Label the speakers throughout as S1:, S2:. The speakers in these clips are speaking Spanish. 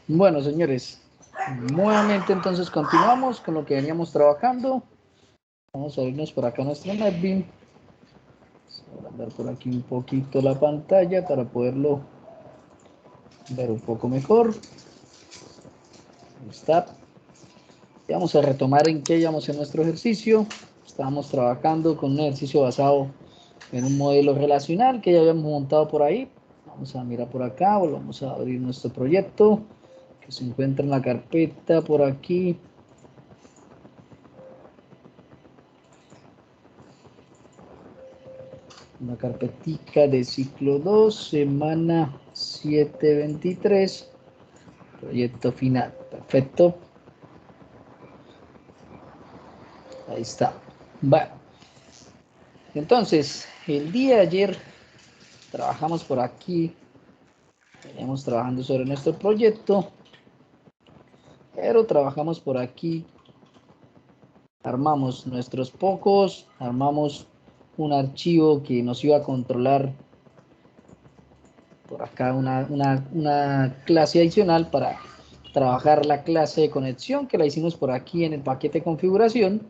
S1: Bueno, señores, nuevamente entonces continuamos con lo que veníamos trabajando. Vamos a irnos por acá a nuestro NetBeam. Vamos a agrandar por aquí un poquito la pantalla para poderlo ver un poco mejor. Ahí está. Y vamos a retomar en qué íbamos en nuestro ejercicio. Estábamos trabajando con un ejercicio basado en un modelo relacional que ya habíamos montado por ahí. Vamos a mirar por acá, volvamos a abrir nuestro proyecto que se encuentra en la carpeta por aquí. Una carpetica de ciclo 2, semana 723, proyecto final. Perfecto. Ahí está. Bueno, entonces, el día de ayer trabajamos por aquí, veníamos trabajando sobre nuestro proyecto, pero trabajamos por aquí, armamos nuestros pocos, armamos un archivo que nos iba a controlar por acá una clase adicional para trabajar la clase de conexión que la hicimos por aquí en el paquete de configuración.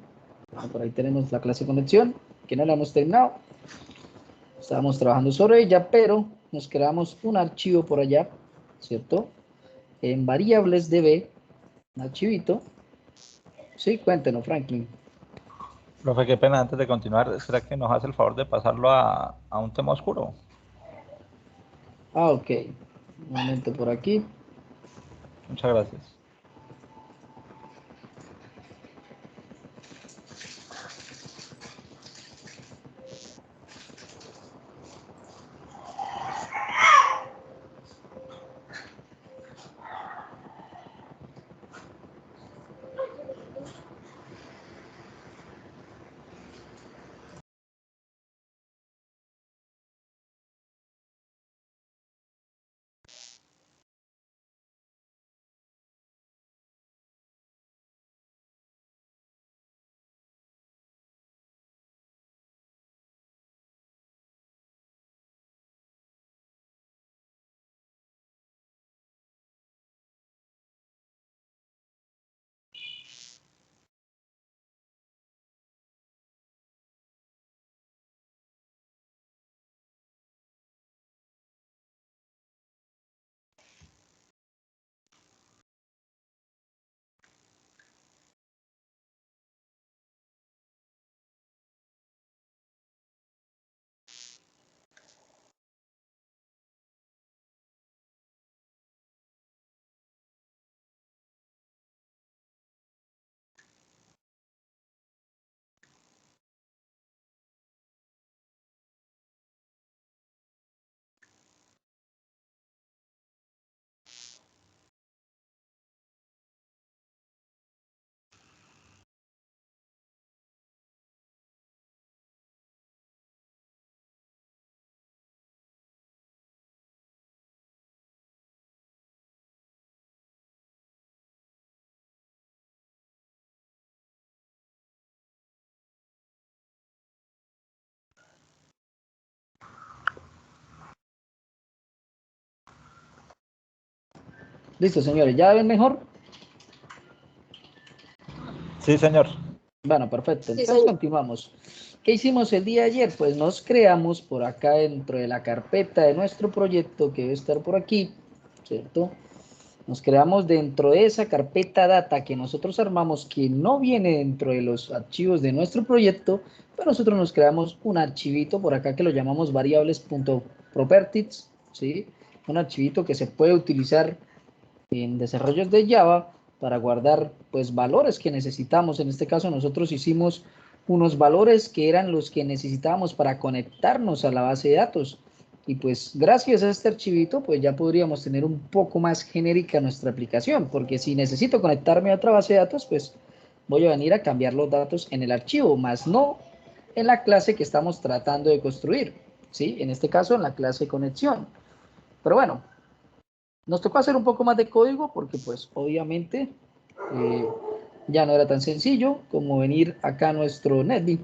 S1: Por ahí tenemos la clase de conexión que no la hemos terminado. Estábamos trabajando sobre ella, pero nos creamos un archivo por allá, ¿cierto? En variables db, un archivito. Sí, cuéntenos, Franklin.
S2: Profe, qué pena, antes de continuar, ¿será que nos hace el favor de pasarlo a un tema oscuro?
S1: Ah, ok. Un momento por aquí.
S2: Muchas gracias.
S1: Listo, señores. ¿Ya ven mejor?
S2: Sí, señor.
S1: Bueno, perfecto. Entonces continuamos. ¿Qué hicimos el día de ayer? Pues nos creamos por acá dentro de la carpeta de nuestro proyecto, que debe estar por aquí, ¿cierto? Nos creamos dentro de esa carpeta data que nosotros armamos, que no viene dentro de los archivos de nuestro proyecto, pero nosotros nos creamos un archivito por acá que lo llamamos variables.properties, ¿sí? Un archivito que se puede utilizar en desarrollos de Java para guardar pues valores que necesitamos. En este caso nosotros hicimos unos valores que eran los que necesitábamos para conectarnos a la base de datos. Y pues gracias a este archivito pues ya podríamos tener un poco más genérica nuestra aplicación, porque si necesito conectarme a otra base de datos pues voy a venir a cambiar los datos en el archivo, más no en la clase que estamos tratando de construir, ¿sí? En este caso en la clase conexión. Pero bueno, nos tocó hacer un poco más de código porque pues obviamente eh, ya no era tan sencillo como venir acá a nuestro NetBeam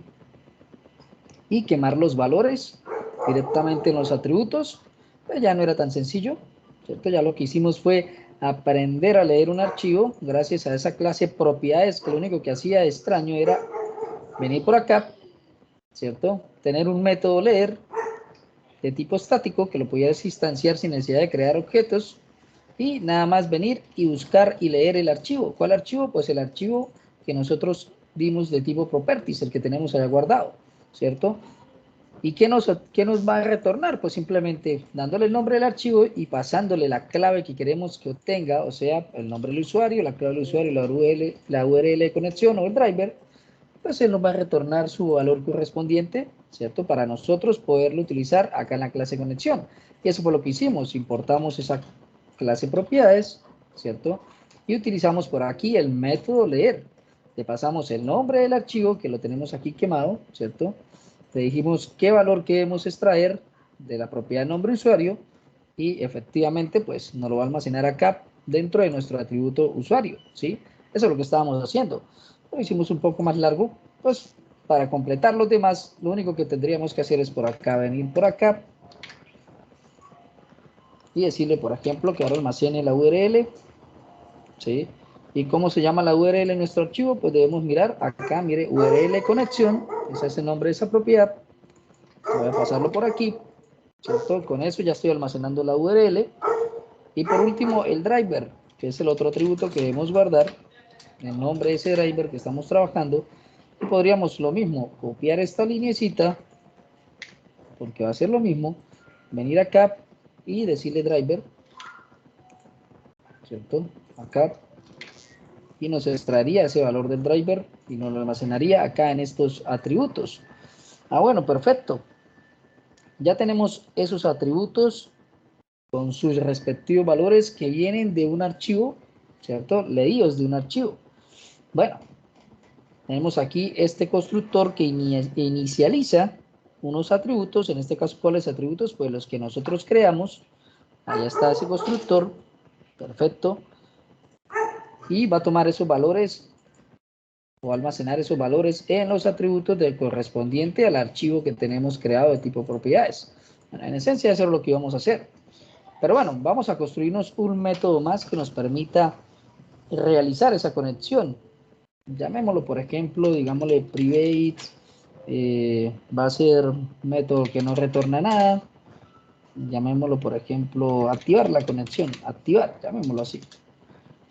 S1: y quemar los valores directamente en los atributos. Pues ya no era tan sencillo, ¿cierto? Ya lo que hicimos fue aprender a leer un archivo gracias a esa clase propiedades, que lo único que hacía extraño era venir por acá, ¿cierto? Tener un método leer de tipo estático que lo podías instanciar sin necesidad de crear objetos y nada más venir y buscar y leer el archivo. ¿Cuál archivo? Pues el archivo que nosotros dimos de tipo properties, el que tenemos allá guardado, ¿cierto? ¿Y qué nos va a retornar? Pues simplemente dándole el nombre del archivo y pasándole la clave que queremos que obtenga, o sea, el nombre del usuario, la clave del usuario, la URL de conexión o el driver, pues él nos va a retornar su valor correspondiente, ¿cierto? Para nosotros poderlo utilizar acá en la clase conexión. Y eso fue lo que hicimos, importamos esa clase propiedades, ¿cierto? Y utilizamos por aquí el método leer. Le pasamos el nombre del archivo, que lo tenemos aquí quemado, ¿cierto? Le dijimos qué valor queremos extraer de la propiedad nombre usuario y efectivamente pues nos lo va a almacenar acá dentro de nuestro atributo usuario, ¿sí? Eso es lo que estábamos haciendo. Lo hicimos un poco más largo, pues para completar los demás, lo único que tendríamos que hacer es por acá, venir por acá y decirle, por ejemplo, que ahora almacene la URL, ¿sí? ¿Y cómo se llama la URL en nuestro archivo? Pues debemos mirar acá, mire, URL conexión, ese es el nombre de esa propiedad. Voy a pasarlo por aquí, ¿cierto? Con eso ya estoy almacenando la URL. Y por último, el driver, que es el otro atributo que debemos guardar, el nombre de ese driver que estamos trabajando. Y podríamos lo mismo, copiar esta linecita, porque va a ser lo mismo, venir acá y decirle driver, ¿cierto? Acá, y nos extraería ese valor del driver y nos lo almacenaría acá en estos atributos. Ah, bueno, perfecto. Ya tenemos esos atributos con sus respectivos valores que vienen de un archivo, ¿cierto? Leídos de un archivo. Bueno, tenemos aquí este constructor que inicializa unos atributos, en este caso, ¿cuáles atributos? Pues los que nosotros creamos. Ahí está ese constructor, perfecto. Y va a tomar esos valores o almacenar esos valores en los atributos del correspondiente al archivo que tenemos creado de tipo propiedades. Bueno, en esencia, eso es lo que vamos a hacer. Pero bueno, vamos a construirnos un método más que nos permita realizar esa conexión. Llamémoslo, por ejemplo, digámosle private, va a ser un método que no retorna nada. Llamémoslo, por ejemplo, activar la conexión, activar, llamémoslo así.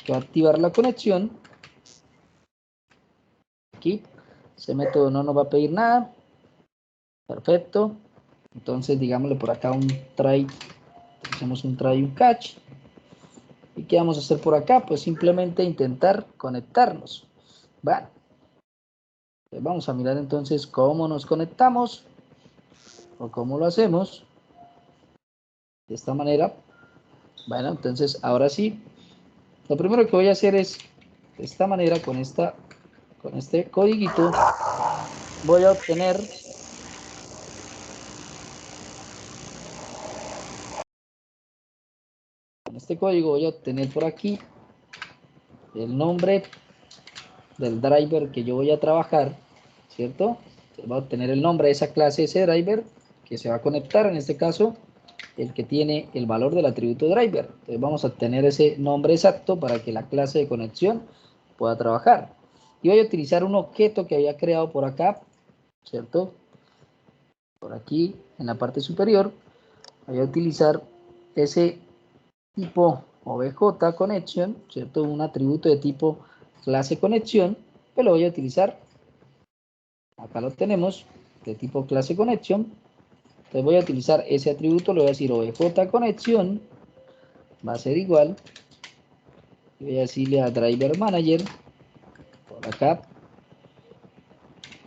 S1: Que va a activar la conexión. Aquí, ese método no nos va a pedir nada. Perfecto. Entonces, digámosle por acá un try, hacemos un try, un catch. ¿Y qué vamos a hacer por acá? Pues simplemente intentar conectarnos. Bueno, pues vamos a mirar entonces cómo nos conectamos o cómo lo hacemos. De esta manera. Bueno, entonces ahora sí, lo primero que voy a hacer es de esta manera, con este codiguito, voy a obtener con este código voy a obtener por aquí el nombre del driver que yo voy a trabajar, ¿cierto? Va a obtener el nombre de esa clase, ese driver, que se va a conectar, en este caso, el que tiene el valor del atributo driver. Entonces vamos a obtener ese nombre exacto para que la clase de conexión pueda trabajar. Y voy a utilizar un objeto que había creado por acá, ¿cierto? Por aquí, en la parte superior, voy a utilizar ese tipo obj connection, ¿cierto? Un atributo de tipo clase conexión, que lo voy a utilizar. Acá lo tenemos, de tipo clase connection. Entonces voy a utilizar ese atributo, le voy a decir obj connection, va a ser igual. Y voy a decirle a driver manager, por acá,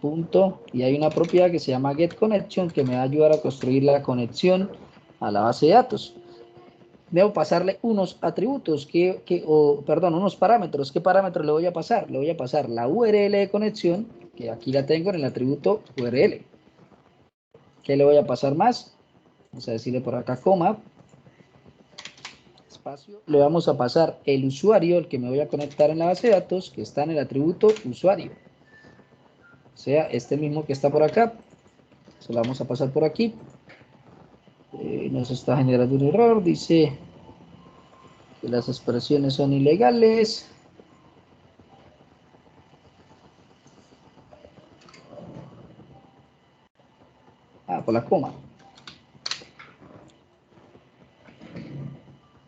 S1: punto, y hay una propiedad que se llama getConnection que me va a ayudar a construir la conexión a la base de datos. Debo pasarle unos atributos, unos parámetros. ¿Qué parámetros le voy a pasar? Le voy a pasar la URL de conexión, que aquí la tengo en el atributo URL. ¿Qué le voy a pasar más? Vamos a decirle por acá, coma, espacio. Le vamos a pasar el usuario, el que me voy a conectar en la base de datos, que está en el atributo usuario. O sea, este mismo que está por acá. Se lo vamos a pasar por aquí. Nos está generando un error. Dice que las expresiones son ilegales. Por la coma.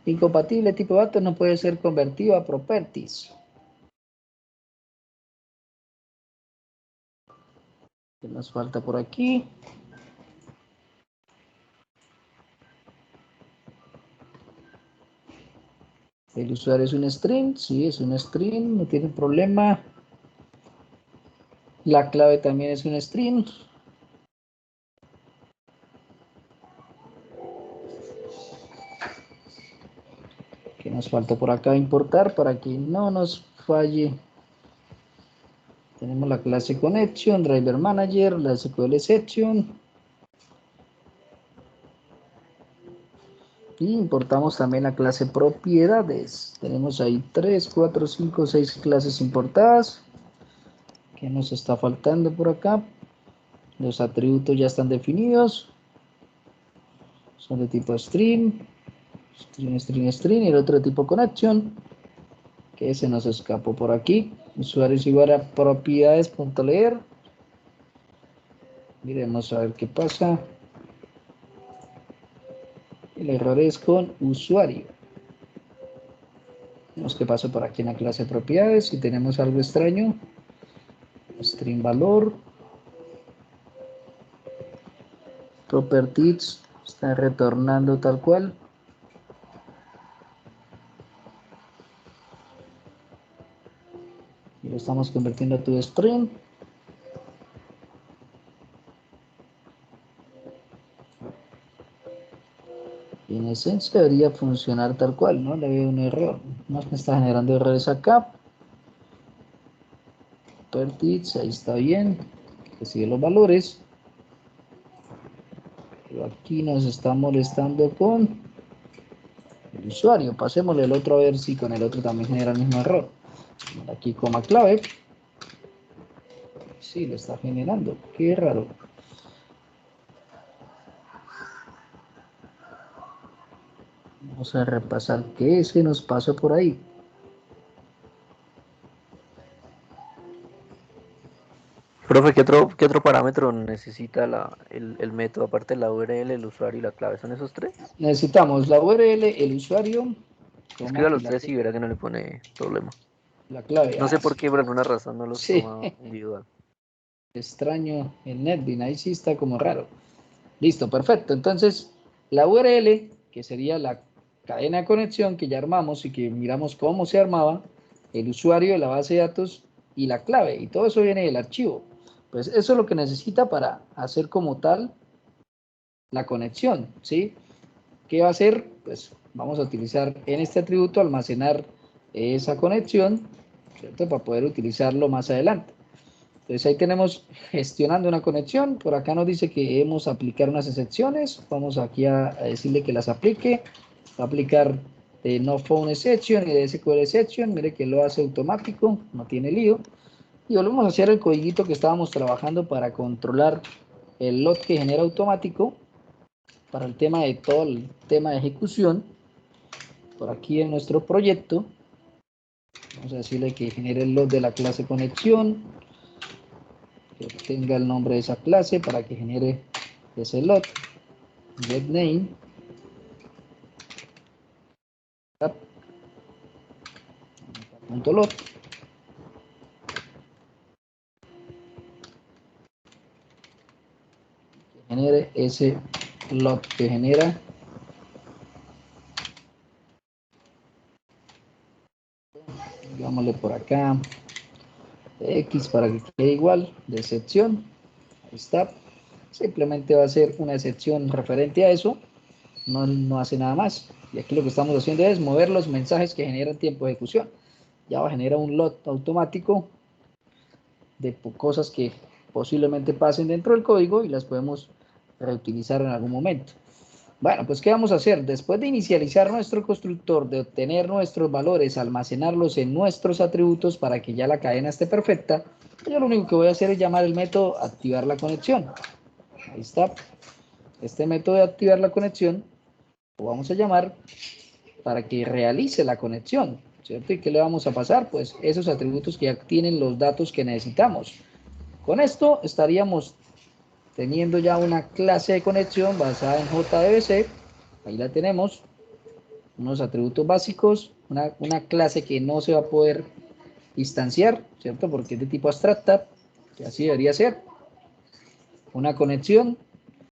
S1: Incompatible tipo de datos no puede ser convertido a properties. ¿Qué nos falta por aquí? El usuario es un string, sí, es un string, no tiene problema. La clave también es un string. ¿Qué nos falta por acá importar para que no nos falle? Tenemos la clase connection, driver manager, la SQL section. Y importamos también la clase propiedades. Tenemos ahí 3, 4, 5, 6 clases importadas. ¿Qué nos está faltando por acá? Los atributos ya están definidos. Son de tipo string, string, y el otro tipo connection, que se nos escapó por aquí. Usuario es igual a propiedades.leer. Miremos a ver qué pasa. El error es con usuario. Vemos qué pasa por aquí en la clase de propiedades. Si tenemos algo extraño, string valor, properties, está retornando tal cual. Y lo estamos convirtiendo a tu string. Y en esencia debería funcionar tal cual, ¿no? Le veo un error. No me está generando errores acá. Properties, ahí está bien. Recibe los valores. Pero aquí nos está molestando con el usuario. Pasémosle el otro a ver si con el otro también genera el mismo error. Aquí coma clave. Sí, lo está generando. Qué raro. Vamos a repasar qué se nos pasó por ahí.
S3: Profe, ¿qué otro parámetro necesita el método, aparte de la URL, el usuario y la clave? ¿Son esos tres?
S1: Necesitamos la URL, el usuario,
S3: Escriba
S1: y
S3: los tres y verá que no le pone problema.
S1: la clave.
S3: No sé por
S1: Sí.
S3: qué, por alguna razón no los
S1: Sí,
S3: toma individual.
S1: extraño el NetBeans, ahí sí está como raro. Listo, perfecto. Entonces, la URL, que sería la cadena de conexión que ya armamos y que miramos cómo se armaba, el usuario de la base de datos y la clave, y todo eso viene del archivo. Pues eso es lo que necesita para hacer como tal la conexión, ¿sí? ¿Qué va a hacer? Pues vamos a utilizar en este atributo almacenar esa conexión, ¿cierto? Para poder utilizarlo más adelante. Entonces ahí tenemos gestionando una conexión. Por acá nos dice que debemos aplicar unas excepciones. Vamos aquí a decirle que las aplique. Va a aplicar no phone exception y de SQL exception. Mire que lo hace automático, no tiene lío. Y volvemos a hacer el codiguito que estábamos trabajando para controlar el load que genera automático para el tema de todo el tema de ejecución. Por aquí en nuestro proyecto vamos a decirle que genere el load de la clase conexión, que tenga el nombre de esa clase para que genere ese load, getName, .load, que genere ese load que genera. Digámosle por acá X para que quede igual, de excepción. Ahí está. Simplemente va a ser una excepción referente a eso. No hace nada más. Y aquí lo que estamos haciendo es mover los mensajes que generan tiempo de ejecución. Ya va a generar un load automático de cosas que posiblemente pasen dentro del código y las podemos reutilizar en algún momento. Bueno, pues ¿qué vamos a hacer? Después de inicializar nuestro constructor, de obtener nuestros valores, almacenarlos en nuestros atributos para que ya la cadena esté perfecta, yo lo único que voy a hacer es llamar el método activar la conexión. Ahí está. Este método de activar la conexión lo vamos a llamar para que realice la conexión, ¿cierto? ¿Y qué le vamos a pasar? Pues esos atributos que ya tienen los datos que necesitamos. Con esto estaríamos teniendo ya una clase de conexión basada en JDBC. Ahí la tenemos, unos atributos básicos, una clase que no se va a poder instanciar, ¿cierto? Porque es de tipo abstracta, que así debería ser. Una conexión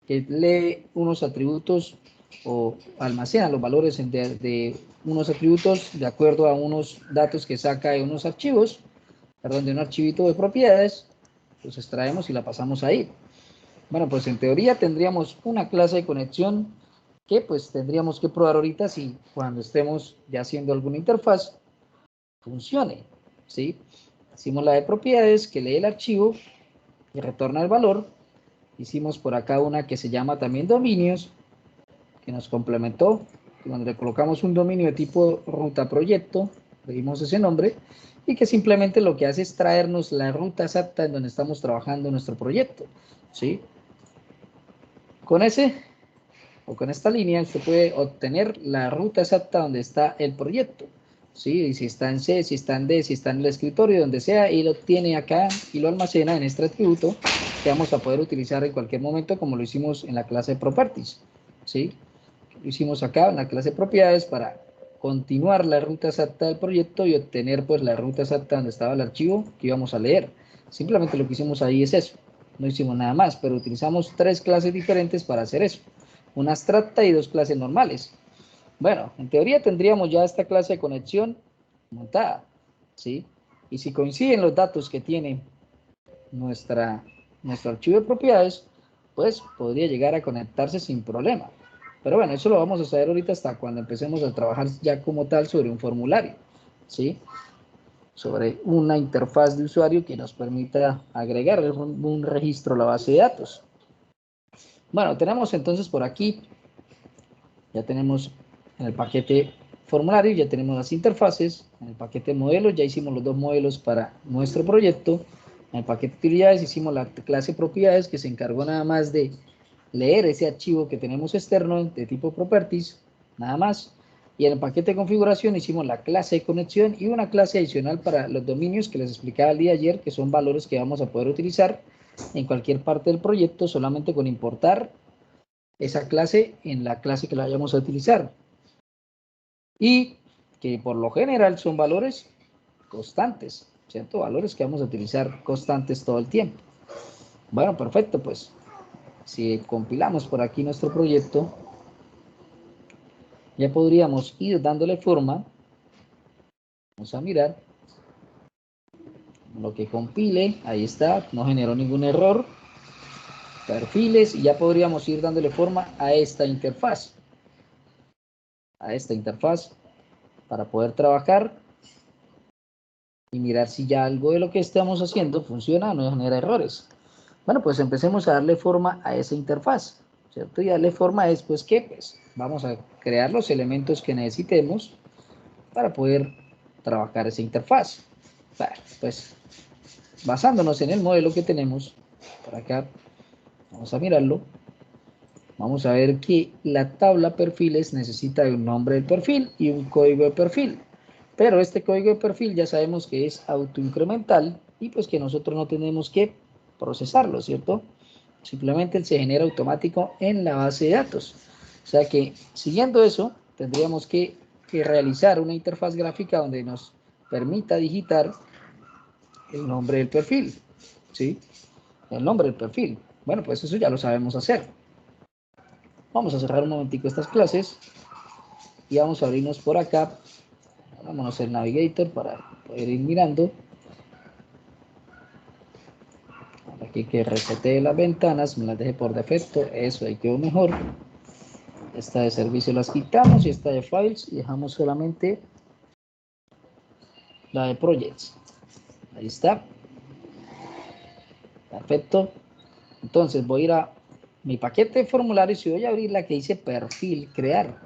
S1: que lee unos atributos o almacena los valores de unos atributos de acuerdo a unos datos que saca de unos archivos, perdón, de un archivito de propiedades, los extraemos y la pasamos ahí. Bueno, pues en teoría tendríamos una clase de conexión que pues tendríamos que probar ahorita si cuando estemos ya haciendo alguna interfaz funcione, ¿sí? Hicimos la de propiedades que lee el archivo y retorna el valor. Hicimos por acá una que se llama también dominios, que nos complementó. Cuando le colocamos un dominio de tipo ruta proyecto, le dimos ese nombre, y que simplemente lo que hace es traernos la ruta exacta en donde estamos trabajando nuestro proyecto, ¿sí? Con ese o con esta línea usted puede obtener la ruta exacta donde está el proyecto, ¿sí? Y si está en C, si está en D, si está en el escritorio, donde sea, y lo tiene acá y lo almacena en este atributo que vamos a poder utilizar en cualquier momento, como lo hicimos en la clase properties, ¿sí? Lo hicimos acá en la clase propiedades para continuar la ruta exacta del proyecto y obtener pues la ruta exacta donde estaba el archivo que íbamos a leer. Simplemente lo que hicimos ahí es eso, no hicimos nada más, pero utilizamos 3 clases diferentes para hacer eso, una abstracta y 2 clases normales. Bueno, en teoría tendríamos ya esta clase de conexión montada, ¿sí? Y si coinciden los datos que tiene nuestro archivo de propiedades, pues podría llegar a conectarse sin problema. Pero bueno, eso lo vamos a saber ahorita hasta cuando empecemos a trabajar ya como tal sobre un formulario, ¿sí? Sobre una interfaz de usuario que nos permita agregar un registro a la base de datos. Bueno, tenemos entonces por aquí, ya tenemos en el paquete formulario, ya tenemos las interfaces, en el paquete modelos, ya hicimos los 2 modelos para nuestro proyecto, en el paquete utilidades hicimos la clase propiedades que se encargó nada más de leer ese archivo que tenemos externo de tipo properties, nada más, y en el paquete de configuración hicimos la clase de conexión y una clase adicional para los dominios que les explicaba el día de ayer, que son valores que vamos a poder utilizar en cualquier parte del proyecto solamente con importar esa clase en la clase que la vayamos a utilizar. Y que por lo general son valores constantes, ¿cierto? Valores que vamos a utilizar constantes todo el tiempo. Bueno, perfecto, pues si compilamos por aquí nuestro proyecto, ya podríamos ir dándole forma. Vamos a mirar. Lo que compile, ahí está, no generó ningún error. Perfiles, y ya podríamos ir dándole forma a esta interfaz. Para poder trabajar y mirar si ya algo de lo que estamos haciendo funciona o no genera errores. Bueno, pues empecemos a darle forma a esa interfaz, ¿cierto? Y darle forma es, pues, ¿qué? Pues vamos a crear los elementos que necesitemos para poder trabajar esa interfaz. Bueno, pues, basándonos en el modelo que tenemos, por acá, vamos a mirarlo. Vamos a ver que la tabla perfiles necesita de un nombre del perfil y un código de perfil. Pero este código de perfil ya sabemos que es autoincremental y pues que nosotros no tenemos que procesarlo, ¿cierto? Simplemente se genera automático en la base de datos. O sea que siguiendo eso, tendríamos que realizar una interfaz gráfica donde nos permita digitar el nombre del perfil, ¿sí? El nombre del perfil. Bueno, pues eso ya lo sabemos hacer. Vamos a cerrar un momentico estas clases y vamos a abrirnos por acá. Vámonos al Navigator para poder ir mirando. Aquí que resetee las ventanas, me las deje por defecto, eso ahí quedó mejor. Esta de servicio las quitamos y esta de files y dejamos solamente la de projects. Ahí está. Perfecto. Entonces voy a ir a mi paquete de formularios y voy a abrir la que dice perfil, crear.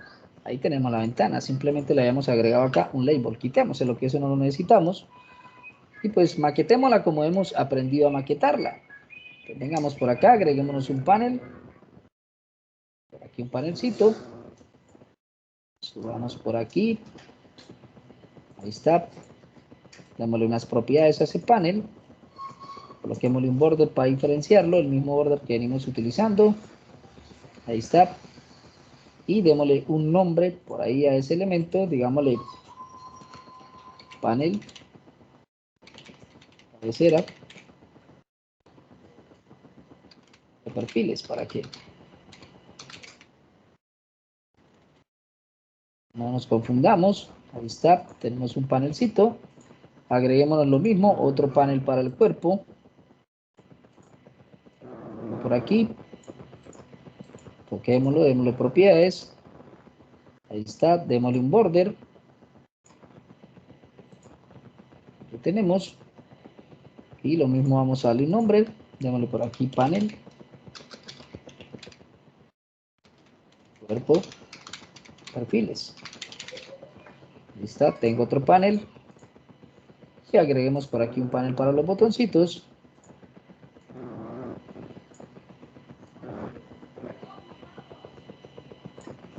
S1: Ahí tenemos la ventana, simplemente le habíamos agregado acá un label. Quitemos lo que eso no lo necesitamos. Y pues maquetémosla como hemos aprendido a maquetarla. Pues vengamos por acá, agreguémonos un panel. Por aquí un panelcito. Subamos por aquí. Ahí está. Démosle unas propiedades a ese panel. Coloquémosle un border para diferenciarlo, el mismo border que venimos utilizando. Ahí está. Y démosle un nombre por ahí a ese elemento, digámosle panel cabecera de perfiles para que no nos confundamos. Ahí está, tenemos un panelcito. Agreguémonos lo mismo, otro panel para el cuerpo. Por aquí. Toquémoslo, démosle propiedades. Ahí está, démosle un border. Lo tenemos. Y lo mismo vamos a darle un nombre. Démosle por aquí panel. Cuerpo. Perfiles. Ahí está, tengo otro panel. Y agreguemos por aquí un panel para los botoncitos.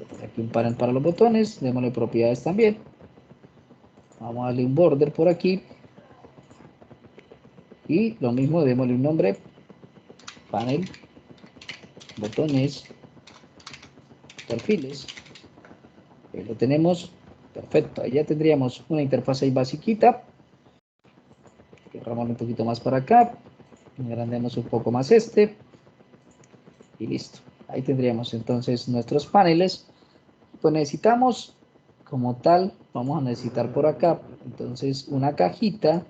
S1: Por aquí un panel para los botones. Démosle propiedades también. Vamos a darle un border por aquí. Y lo mismo, démosle un nombre. Panel. Botones. Perfiles. Ahí lo tenemos. Perfecto. Ahí ya tendríamos una interfaz ahí basiquita. Cerramos un poquito más para acá. Agrandemos un poco más este. Y listo. Ahí tendríamos entonces nuestros paneles. Pues necesitamos como tal, vamos a necesitar por acá entonces una cajita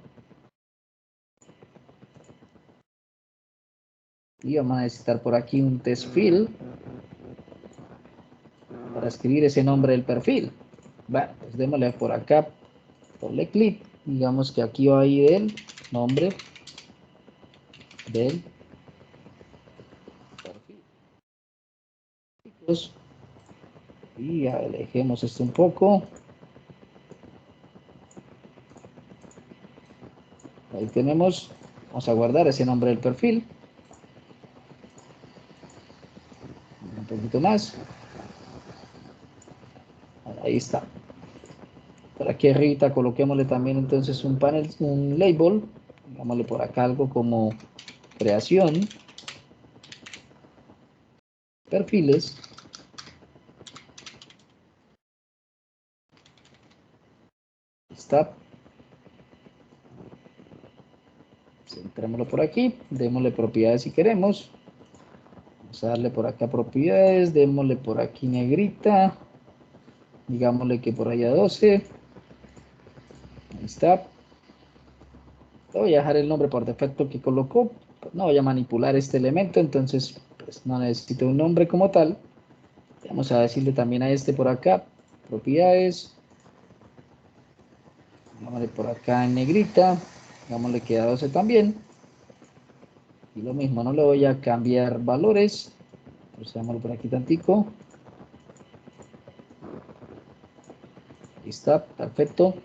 S1: y vamos a necesitar por aquí un test field para escribir ese nombre del perfil. Bueno, pues démosle por acá, doble clic, digamos que aquí va a ir el nombre del perfil y alejemos esto un poco. Ahí tenemos, vamos a guardar ese nombre del perfil. Un poquito más. Ahí está. Por aquí arriba coloquémosle también entonces un panel, un label. Digámosle por acá algo como creación. Perfiles. Está. Centrémoslo por aquí. Démosle propiedades si queremos. Vamos a darle por acá propiedades. Démosle por aquí negrita. Digámosle que por allá 12. Ahí está. Le voy a dejar el nombre por defecto que colocó. No voy a manipular este elemento. Entonces pues no necesito un nombre como tal. Vamos a decirle también a este por acá. Propiedades. Digámosle por acá en negrita. Digámosle que a 12 también. Y lo mismo, no le voy a cambiar valores. Pulsémoslo por aquí tantico. Ahí está, perfecto.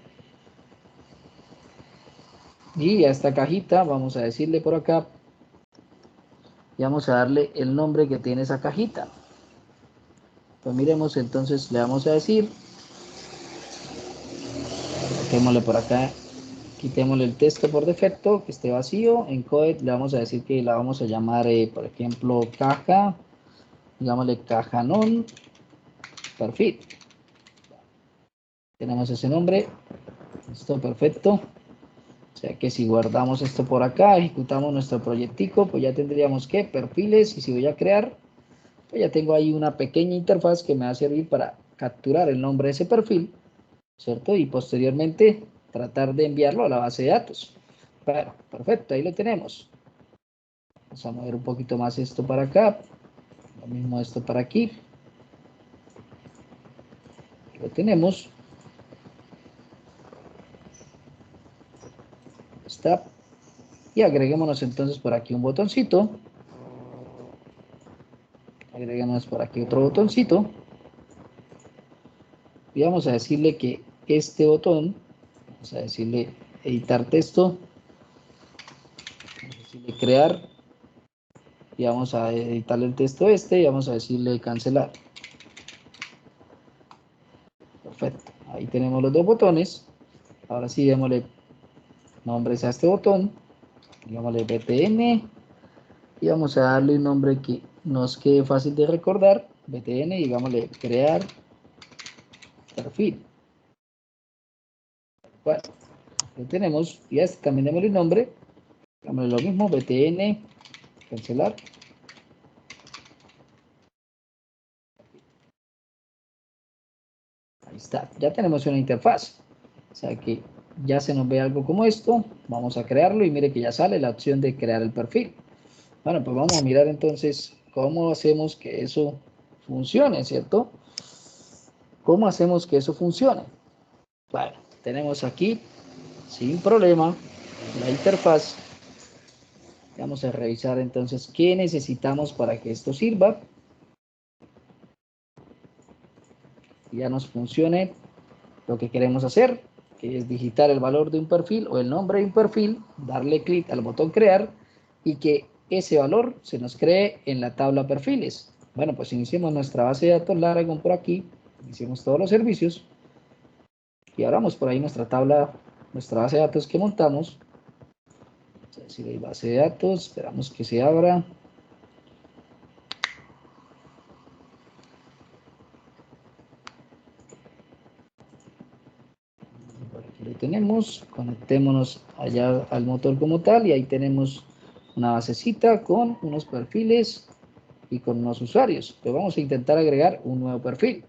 S1: Y a esta cajita vamos a decirle por acá. Y vamos a darle el nombre que tiene esa cajita. Pues miremos, entonces le vamos a decir. Coloquémosle por acá. Quitémosle el texto por defecto, que esté vacío. En code le vamos a decir que la vamos a llamar, por ejemplo, caja. Digámosle caja non perfil. Tenemos ese nombre. Listo, perfecto. O sea que si guardamos esto por acá, ejecutamos nuestro proyectico, pues ya tendríamos que perfiles. Y si voy a crear, pues ya tengo ahí una pequeña interfaz que me va a servir para capturar el nombre de ese perfil, ¿cierto? Y posteriormente tratar de enviarlo a la base de datos. Bueno, perfecto, ahí lo tenemos. Vamos a mover un poquito más esto para acá. Lo mismo esto para aquí. Lo tenemos. Está. Y agreguémonos entonces por aquí un botoncito. Agreguémonos por aquí otro botoncito. Y vamos a decirle que este botón, vamos a decirle editar texto. Vamos a decirle crear. Y vamos a editarle el texto y vamos a decirle cancelar. Perfecto. Ahí tenemos los dos botones. Ahora sí, démosle nombres a este botón. Digámosle BTN. Y vamos a darle un nombre que nos quede fácil de recordar. BTN, digámosle crear perfil. Bueno, lo tenemos. Y a este también démosle un nombre. Digámosle lo mismo, BTN, cancelar. Ahí está, ya tenemos una interfaz. O sea que ya se nos ve algo como esto. Vamos a crearlo y mire que ya sale la opción de crear el perfil. Bueno, pues vamos a mirar entonces cómo hacemos que eso funcione, ¿cierto? ¿Cómo hacemos que eso funcione? Bueno, tenemos aquí, sin problema, la interfaz. Vamos a revisar entonces qué necesitamos para que esto sirva. Ya nos funcione lo que queremos hacer, que es digitar el valor de un perfil o el nombre de un perfil, darle clic al botón crear y que ese valor se nos cree en la tabla perfiles. Bueno, pues iniciemos nuestra base de datos Laragon por aquí, iniciemos todos los servicios y abramos por ahí nuestra tabla, nuestra base de datos que montamos. Vamos a decir ahí base de datos, esperamos que se abra. Por aquí lo tenemos, conectémonos allá al motor como tal y ahí tenemos una basecita con unos perfiles y con unos usuarios. Pero vamos a intentar agregar un nuevo perfil.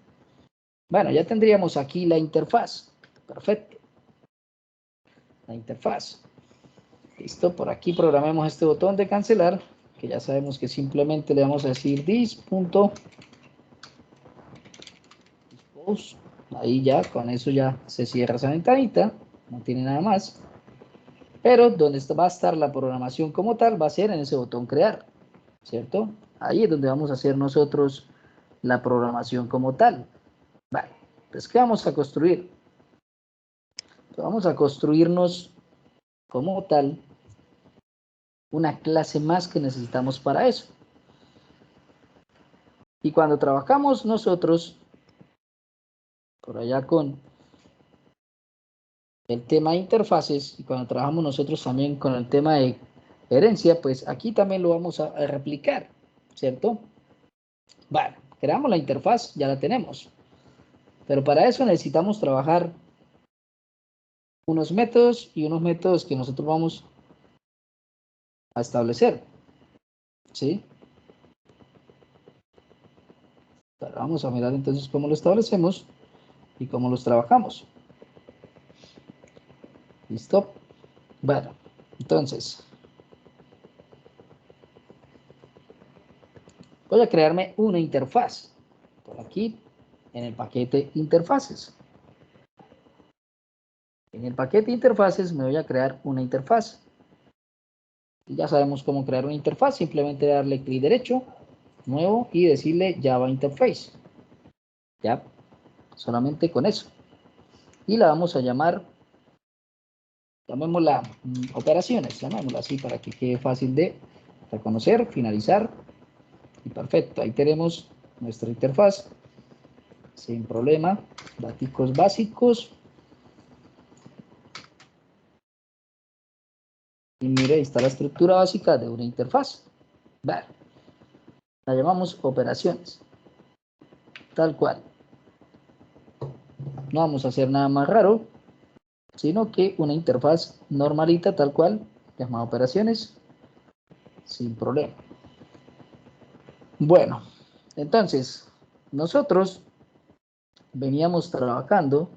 S1: Bueno, ya tendríamos aquí la interfaz. Perfecto. La interfaz. Listo, por aquí programemos este botón de cancelar, que ya sabemos que simplemente le vamos a decir this.dispose. Ahí ya, con eso ya se cierra esa ventanita, no tiene nada más. Pero donde va a estar la programación como tal va a ser en ese botón crear, ¿cierto? Ahí es donde vamos a hacer nosotros la programación como tal. Vale, entonces, ¿qué vamos a construir? Vamos a construirnos como tal una clase más que necesitamos para eso. Y cuando trabajamos nosotros, por allá con el tema de interfaces, y cuando trabajamos nosotros también con el tema de herencia, pues aquí también lo vamos a replicar, ¿cierto? Bueno, creamos la interfaz, ya la tenemos. Pero para eso necesitamos trabajar unos métodos y unos métodos que nosotros vamos a establecer, ¿sí? Pero vamos a mirar entonces cómo lo establecemos y cómo los trabajamos. ¿Listo? Bueno, entonces voy a crearme una interfaz por aquí en el paquete interfaces. En el paquete interfaces me voy a crear una interfaz. Y ya sabemos cómo crear una interfaz, simplemente darle clic derecho, nuevo y decirle Java Interface. Ya, solamente con eso. Y la vamos a llamar, llamémosla operaciones, llamémosla así para que quede fácil de reconocer, finalizar. Y perfecto, ahí tenemos nuestra interfaz sin problema, datos básicos. Y mire, ahí está la estructura básica de una interfaz. Vale. La llamamos operaciones. Tal cual. No vamos a hacer nada más raro, sino que una interfaz normalita, tal cual, llamada operaciones, sin problema. Bueno, entonces, nosotros veníamos trabajando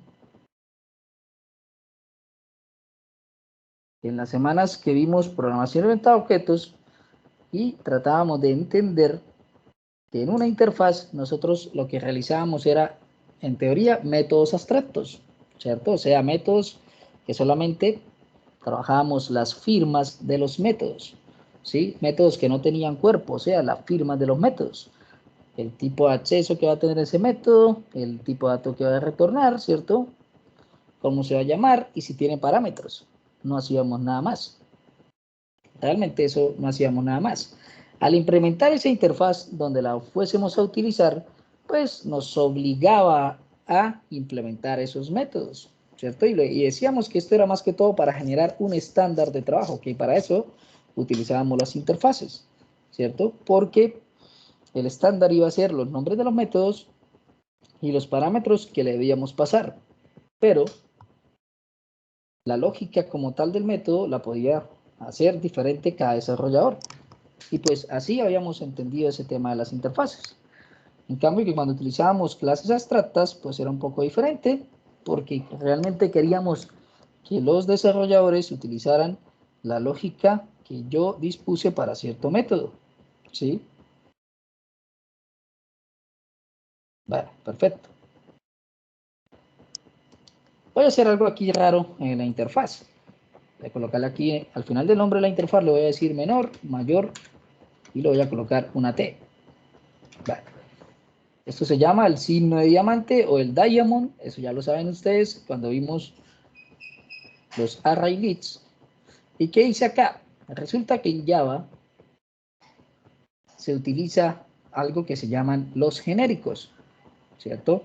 S1: en las semanas que vimos programación orientada a objetos y tratábamos de entender que en una interfaz nosotros lo que realizábamos era, en teoría, métodos abstractos, ¿cierto? O sea, métodos que solamente trabajábamos las firmas de los métodos, ¿sí? Métodos que no tenían cuerpo, o sea, las firmas de los métodos. El tipo de acceso que va a tener ese método, el tipo de dato que va a retornar, ¿cierto? Cómo se va a llamar y si tiene parámetros. No hacíamos nada más. Realmente eso no hacíamos nada más. Al implementar esa interfaz donde la fuésemos a utilizar, pues nos obligaba a implementar esos métodos, ¿cierto? Y decíamos que esto era más que todo para generar un estándar de trabajo, que para eso utilizábamos las interfaces, ¿cierto? Porque el estándar iba a ser los nombres de los métodos y los parámetros que le debíamos pasar, pero la lógica como tal del método la podía hacer diferente cada desarrollador. Y pues así habíamos entendido ese tema de las interfaces. En cambio, que cuando utilizábamos clases abstractas, pues era un poco diferente, porque realmente queríamos que los desarrolladores utilizaran la lógica que yo dispuse para cierto método, ¿sí? Bueno, perfecto. Voy a hacer algo aquí raro en la interfaz. Voy a colocarle aquí, al final del nombre de la interfaz, le voy a decir menor, mayor, y le voy a colocar una T. Vale. Esto se llama el signo de diamante o el diamond, eso ya lo saben ustedes cuando vimos los array list. ¿Y qué hice acá? Resulta que en Java se utiliza algo que se llaman los genéricos, ¿cierto?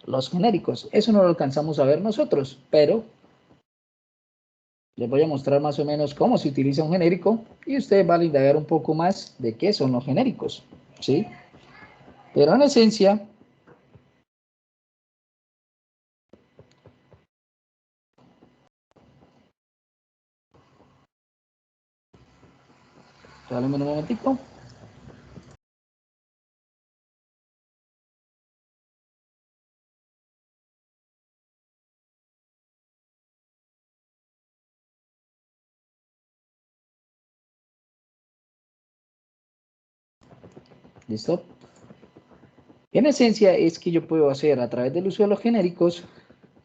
S1: Los genéricos, eso no lo alcanzamos a ver nosotros, pero les voy a mostrar más o menos cómo se utiliza un genérico y ustedes van a indagar un poco más de qué son los genéricos, ¿sí? Pero en esencia, regálenme un momentico. ¿Listo? En esencia es que yo puedo hacer a través del uso de los genéricos,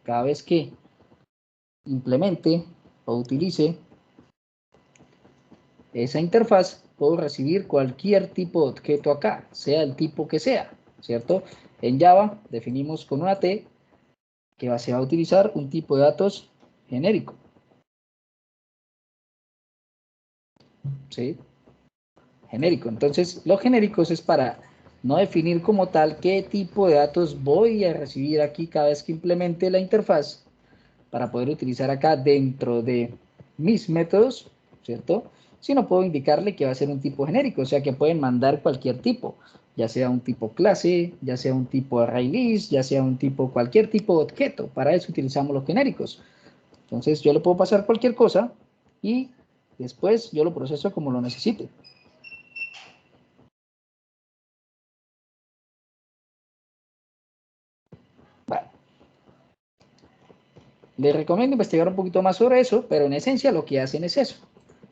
S1: cada vez que implemente o utilice esa interfaz, puedo recibir cualquier tipo de objeto acá, sea el tipo que sea, ¿cierto? En Java definimos con una T que se va a utilizar un tipo de datos genérico, ¿sí? Genérico. Entonces, los genéricos es para no definir como tal qué tipo de datos voy a recibir aquí cada vez que implemente la interfaz para poder utilizar acá dentro de mis métodos, ¿cierto? Sino puedo indicarle que va a ser un tipo genérico, o sea que pueden mandar cualquier tipo, ya sea un tipo clase, ya sea un tipo array list, ya sea un tipo, cualquier tipo de objeto. Para eso utilizamos los genéricos. Entonces yo le puedo pasar cualquier cosa y después yo lo proceso como lo necesite. Vale. Les recomiendo investigar un poquito más sobre eso, pero en esencia lo que hacen es eso.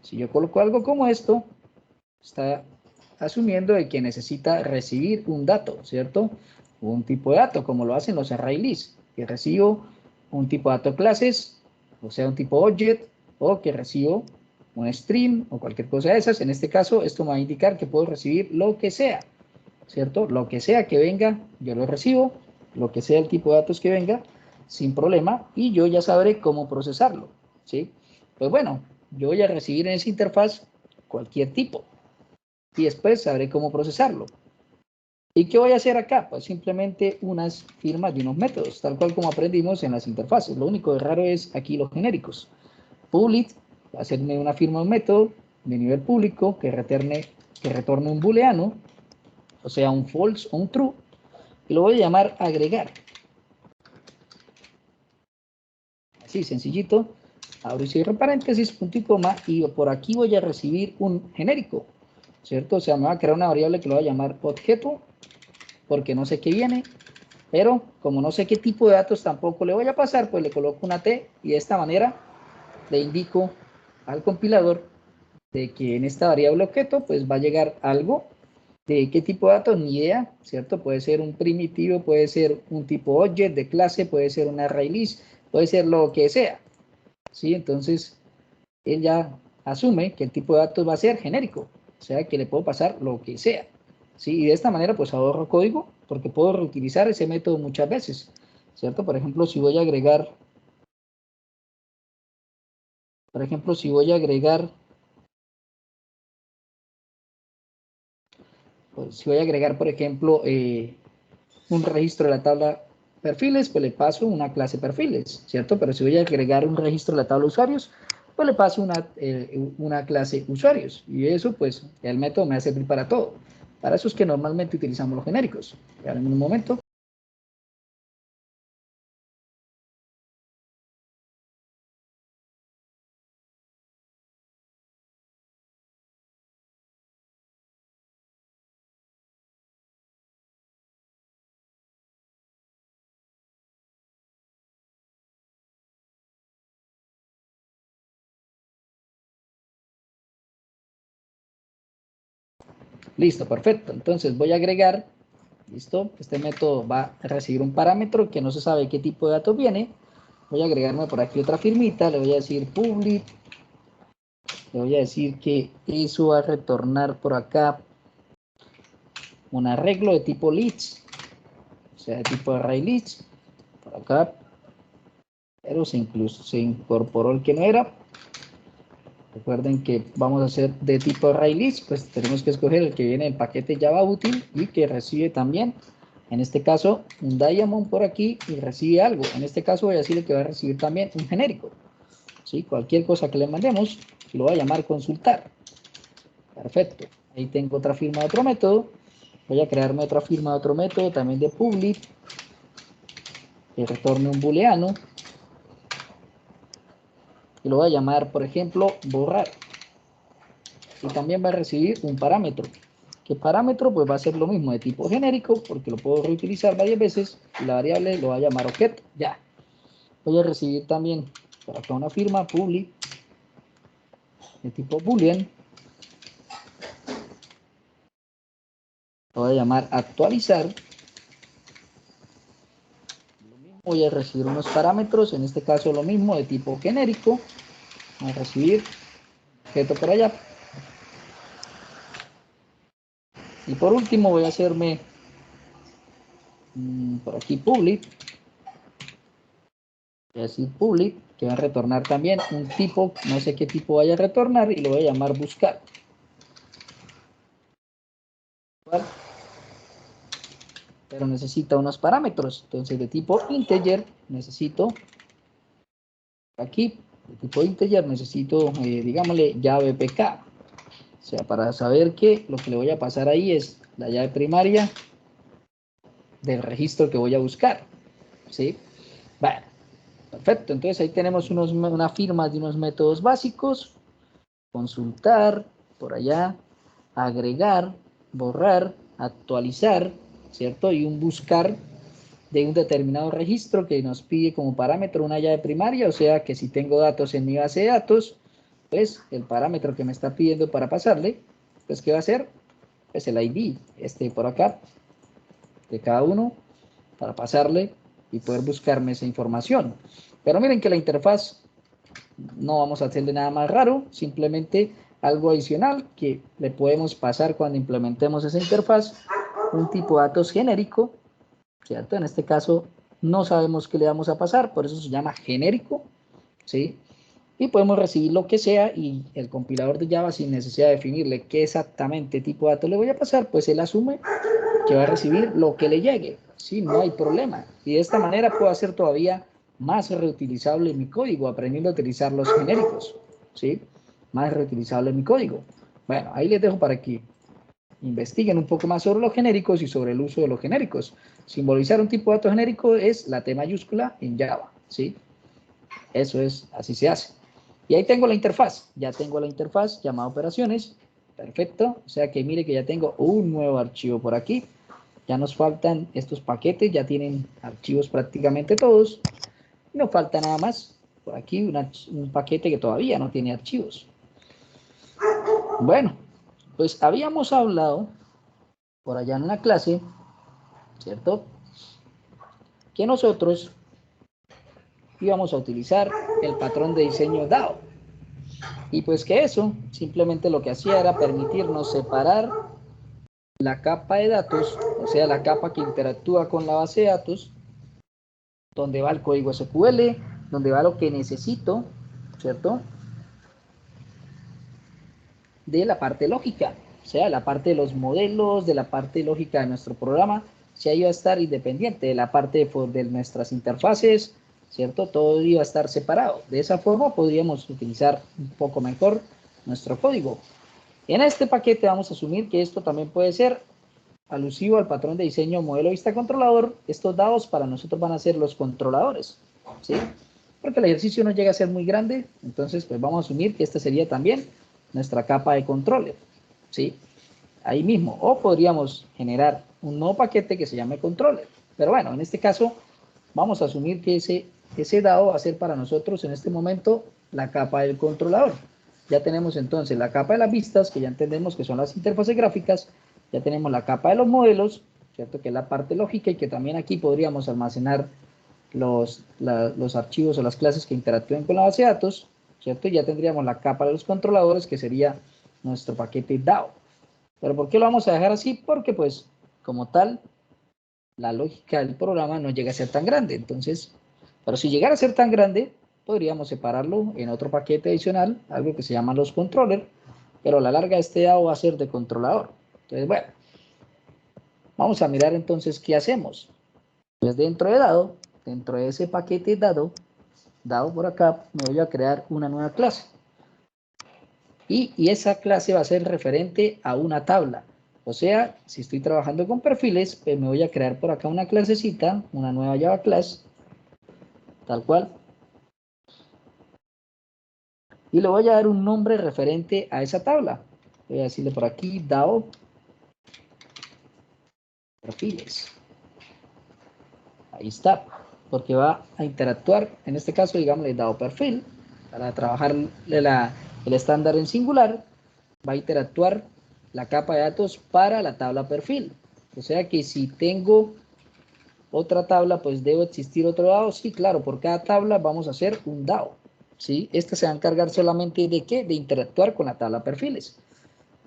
S1: Si yo coloco algo como esto, está asumiendo de que necesita recibir un dato, ¿cierto? Un tipo de dato, como lo hacen los array lists, que recibo un tipo de dato clases, o sea, un tipo object, o que recibo un string o cualquier cosa de esas. En este caso, esto me va a indicar que puedo recibir lo que sea, ¿cierto? Lo que sea que venga, yo lo recibo, lo que sea el tipo de datos que venga, sin problema, y yo ya sabré cómo procesarlo, ¿sí? Pues bueno, yo voy a recibir en esa interfaz cualquier tipo, y después sabré cómo procesarlo. ¿Y qué voy a hacer acá? Pues simplemente unas firmas de unos métodos, tal cual como aprendimos en las interfaces. Lo único de raro es aquí los genéricos. Public, hacerme una firma de un método de nivel público que retorne un booleano, o sea, un false o un true, y lo voy a llamar agregar. Así, sencillito. Abro y cierro paréntesis, punto y coma, y por aquí voy a recibir un genérico, ¿cierto? O sea, me va a crear una variable que lo voy a llamar objeto, porque no sé qué viene, pero como no sé qué tipo de datos tampoco le voy a pasar, pues le coloco una T y de esta manera le indico al compilador de que en esta variable objeto pues va a llegar algo. ¿De qué tipo de datos? Ni idea, ¿cierto? Puede ser un primitivo, puede ser un tipo object de clase, puede ser un array list, puede ser lo que sea, ¿sí? Entonces, él ya asume que el tipo de datos va a ser genérico, o sea, que le puedo pasar lo que sea, ¿sí? Y de esta manera, pues ahorro código, porque puedo reutilizar ese método muchas veces, ¿cierto? Por ejemplo, si voy a agregar, pues, si voy a agregar, por ejemplo, un registro de la tabla perfiles, pues le paso una clase perfiles, ¿cierto? Pero si voy a agregar un registro de la tabla de usuarios, pues le paso una clase usuarios. Y eso, pues, el método me va a servir para todo. Para eso es que normalmente utilizamos los genéricos. Ya en un momento. Listo, perfecto. Entonces voy a agregar, listo, este método va a recibir un parámetro que no se sabe qué tipo de datos viene. Voy a agregarme por aquí otra firmita, le voy a decir public, le voy a decir que eso va a retornar por acá un arreglo de tipo leads, o sea, de tipo array leads, por acá, pero se incorporó el que no era. Recuerden que vamos a hacer de tipo array list, pues tenemos que escoger el que viene en el paquete Java útil y que recibe también, en este caso, un diamond por aquí y recibe algo. En este caso voy a decirle que va a recibir también un genérico. ¿Sí? Cualquier cosa que le mandemos, lo va a llamar consultar. Perfecto. Ahí tengo otra firma de otro método. Voy a crearme otra firma de otro método, también de public, que retorne un booleano. Y lo voy a llamar, por ejemplo, borrar. Y también va a recibir un parámetro. ¿Qué parámetro? Pues va a ser lo mismo de tipo genérico, porque lo puedo reutilizar varias veces. Y la variable lo va a llamar objeto. Ya. Voy a recibir también por acá una firma public de tipo boolean. Lo voy a llamar actualizar. Voy a recibir unos parámetros, en este caso lo mismo de tipo genérico. Voy a recibir objeto por allá. Y por último voy a hacerme por aquí public. Voy a decir public, que va a retornar también un tipo, no sé qué tipo vaya a retornar, y lo voy a llamar buscar. ¿Vale? Pero necesita unos parámetros, entonces de tipo integer necesito aquí, de tipo integer necesito, digámosle, llave pk, o sea, para saber que lo que le voy a pasar ahí es la llave primaria del registro que voy a buscar, ¿sí? Bueno, perfecto, entonces ahí tenemos unas firmas de unos métodos básicos, consultar, por allá, agregar, borrar, actualizar, ¿cierto? Y un buscar de un determinado registro que nos pide como parámetro una llave primaria, o sea que si tengo datos en mi base de datos, pues el parámetro que me está pidiendo para pasarle, pues ¿qué va a hacer? Pues el ID, por acá, de cada uno, para pasarle y poder buscarme esa información. Pero miren que la interfaz no vamos a hacerle nada más raro, simplemente algo adicional que le podemos pasar cuando implementemos esa interfaz, un tipo de datos genérico, ¿cierto? En este caso no sabemos qué le vamos a pasar, por eso se llama genérico, ¿sí? Y podemos recibir lo que sea y el compilador de Java, sin necesidad de definirle qué exactamente tipo de datos le voy a pasar, pues él asume que va a recibir lo que le llegue, ¿sí? No hay problema. Y de esta manera puedo hacer todavía más reutilizable mi código, aprendiendo a utilizar los genéricos, ¿sí? Más reutilizable mi código. Bueno, ahí les dejo para que investiguen un poco más sobre los genéricos y sobre el uso de los genéricos. Simbolizar un tipo de dato genérico es la T mayúscula en Java, ¿sí? Eso es, así se hace. Y ahí tengo la interfaz. Ya tengo la interfaz llamada operaciones. Perfecto. O sea que mire que ya tengo un nuevo archivo por aquí. Ya nos faltan estos paquetes. Ya tienen archivos prácticamente todos. Y nos falta nada más. Por aquí un paquete que todavía no tiene archivos. Bueno, pues habíamos hablado por allá en la clase, ¿cierto? Que nosotros íbamos a utilizar el patrón de diseño DAO. Y pues que eso simplemente lo que hacía era permitirnos separar la capa de datos, o sea, la capa que interactúa con la base de datos, donde va el código SQL, donde va lo que necesito, ¿cierto? De la parte lógica, o sea, la parte de los modelos, de la parte lógica de nuestro programa, ya iba a estar independiente de la parte de nuestras interfaces, ¿cierto? Todo iba a estar separado. De esa forma podríamos utilizar un poco mejor nuestro código. En este paquete vamos a asumir que esto también puede ser alusivo al patrón de diseño modelo vista controlador. Estos dados para nosotros van a ser los controladores, ¿sí? Porque el ejercicio no llega a ser muy grande, entonces pues vamos a asumir que esta sería también nuestra capa de controller, ¿sí? Ahí mismo, o podríamos generar un nuevo paquete que se llame controller. Pero bueno, en este caso vamos a asumir que ese dado va a ser para nosotros en este momento la capa del controlador. Ya tenemos entonces la capa de las vistas, que ya entendemos que son las interfaces gráficas. Ya tenemos la capa de los modelos, ¿cierto? Que es la parte lógica y que también aquí podríamos almacenar los archivos o las clases que interactúen con la base de datos, ¿cierto? Ya tendríamos la capa de los controladores, que sería nuestro paquete DAO. ¿Pero por qué lo vamos a dejar así? Porque pues como tal la lógica del programa no llega a ser tan grande. Entonces, pero si llegara a ser tan grande, podríamos separarlo en otro paquete adicional, algo que se llama los controllers, pero a la larga este DAO va a ser de controlador. Entonces, bueno, vamos a mirar entonces qué hacemos. Pues dentro de dado, dentro de ese paquete dado por acá, me voy a crear una nueva clase. Y esa clase va a ser referente a una tabla. O sea, si estoy trabajando con perfiles, pues me voy a crear por acá una clasecita, una nueva Java class, tal cual. Y le voy a dar un nombre referente a esa tabla. Voy a decirle por aquí DAO perfiles. Ahí está, porque va a interactuar, en este caso, digámosle DAO perfil, para trabajar el estándar en singular, va a interactuar la capa de datos para la tabla perfil. O sea que si tengo otra tabla, pues debe existir otro DAO. Sí, claro, por cada tabla vamos a hacer un DAO. ¿Sí? Este se va a encargar solamente de ¿qué? De interactuar con la tabla perfiles.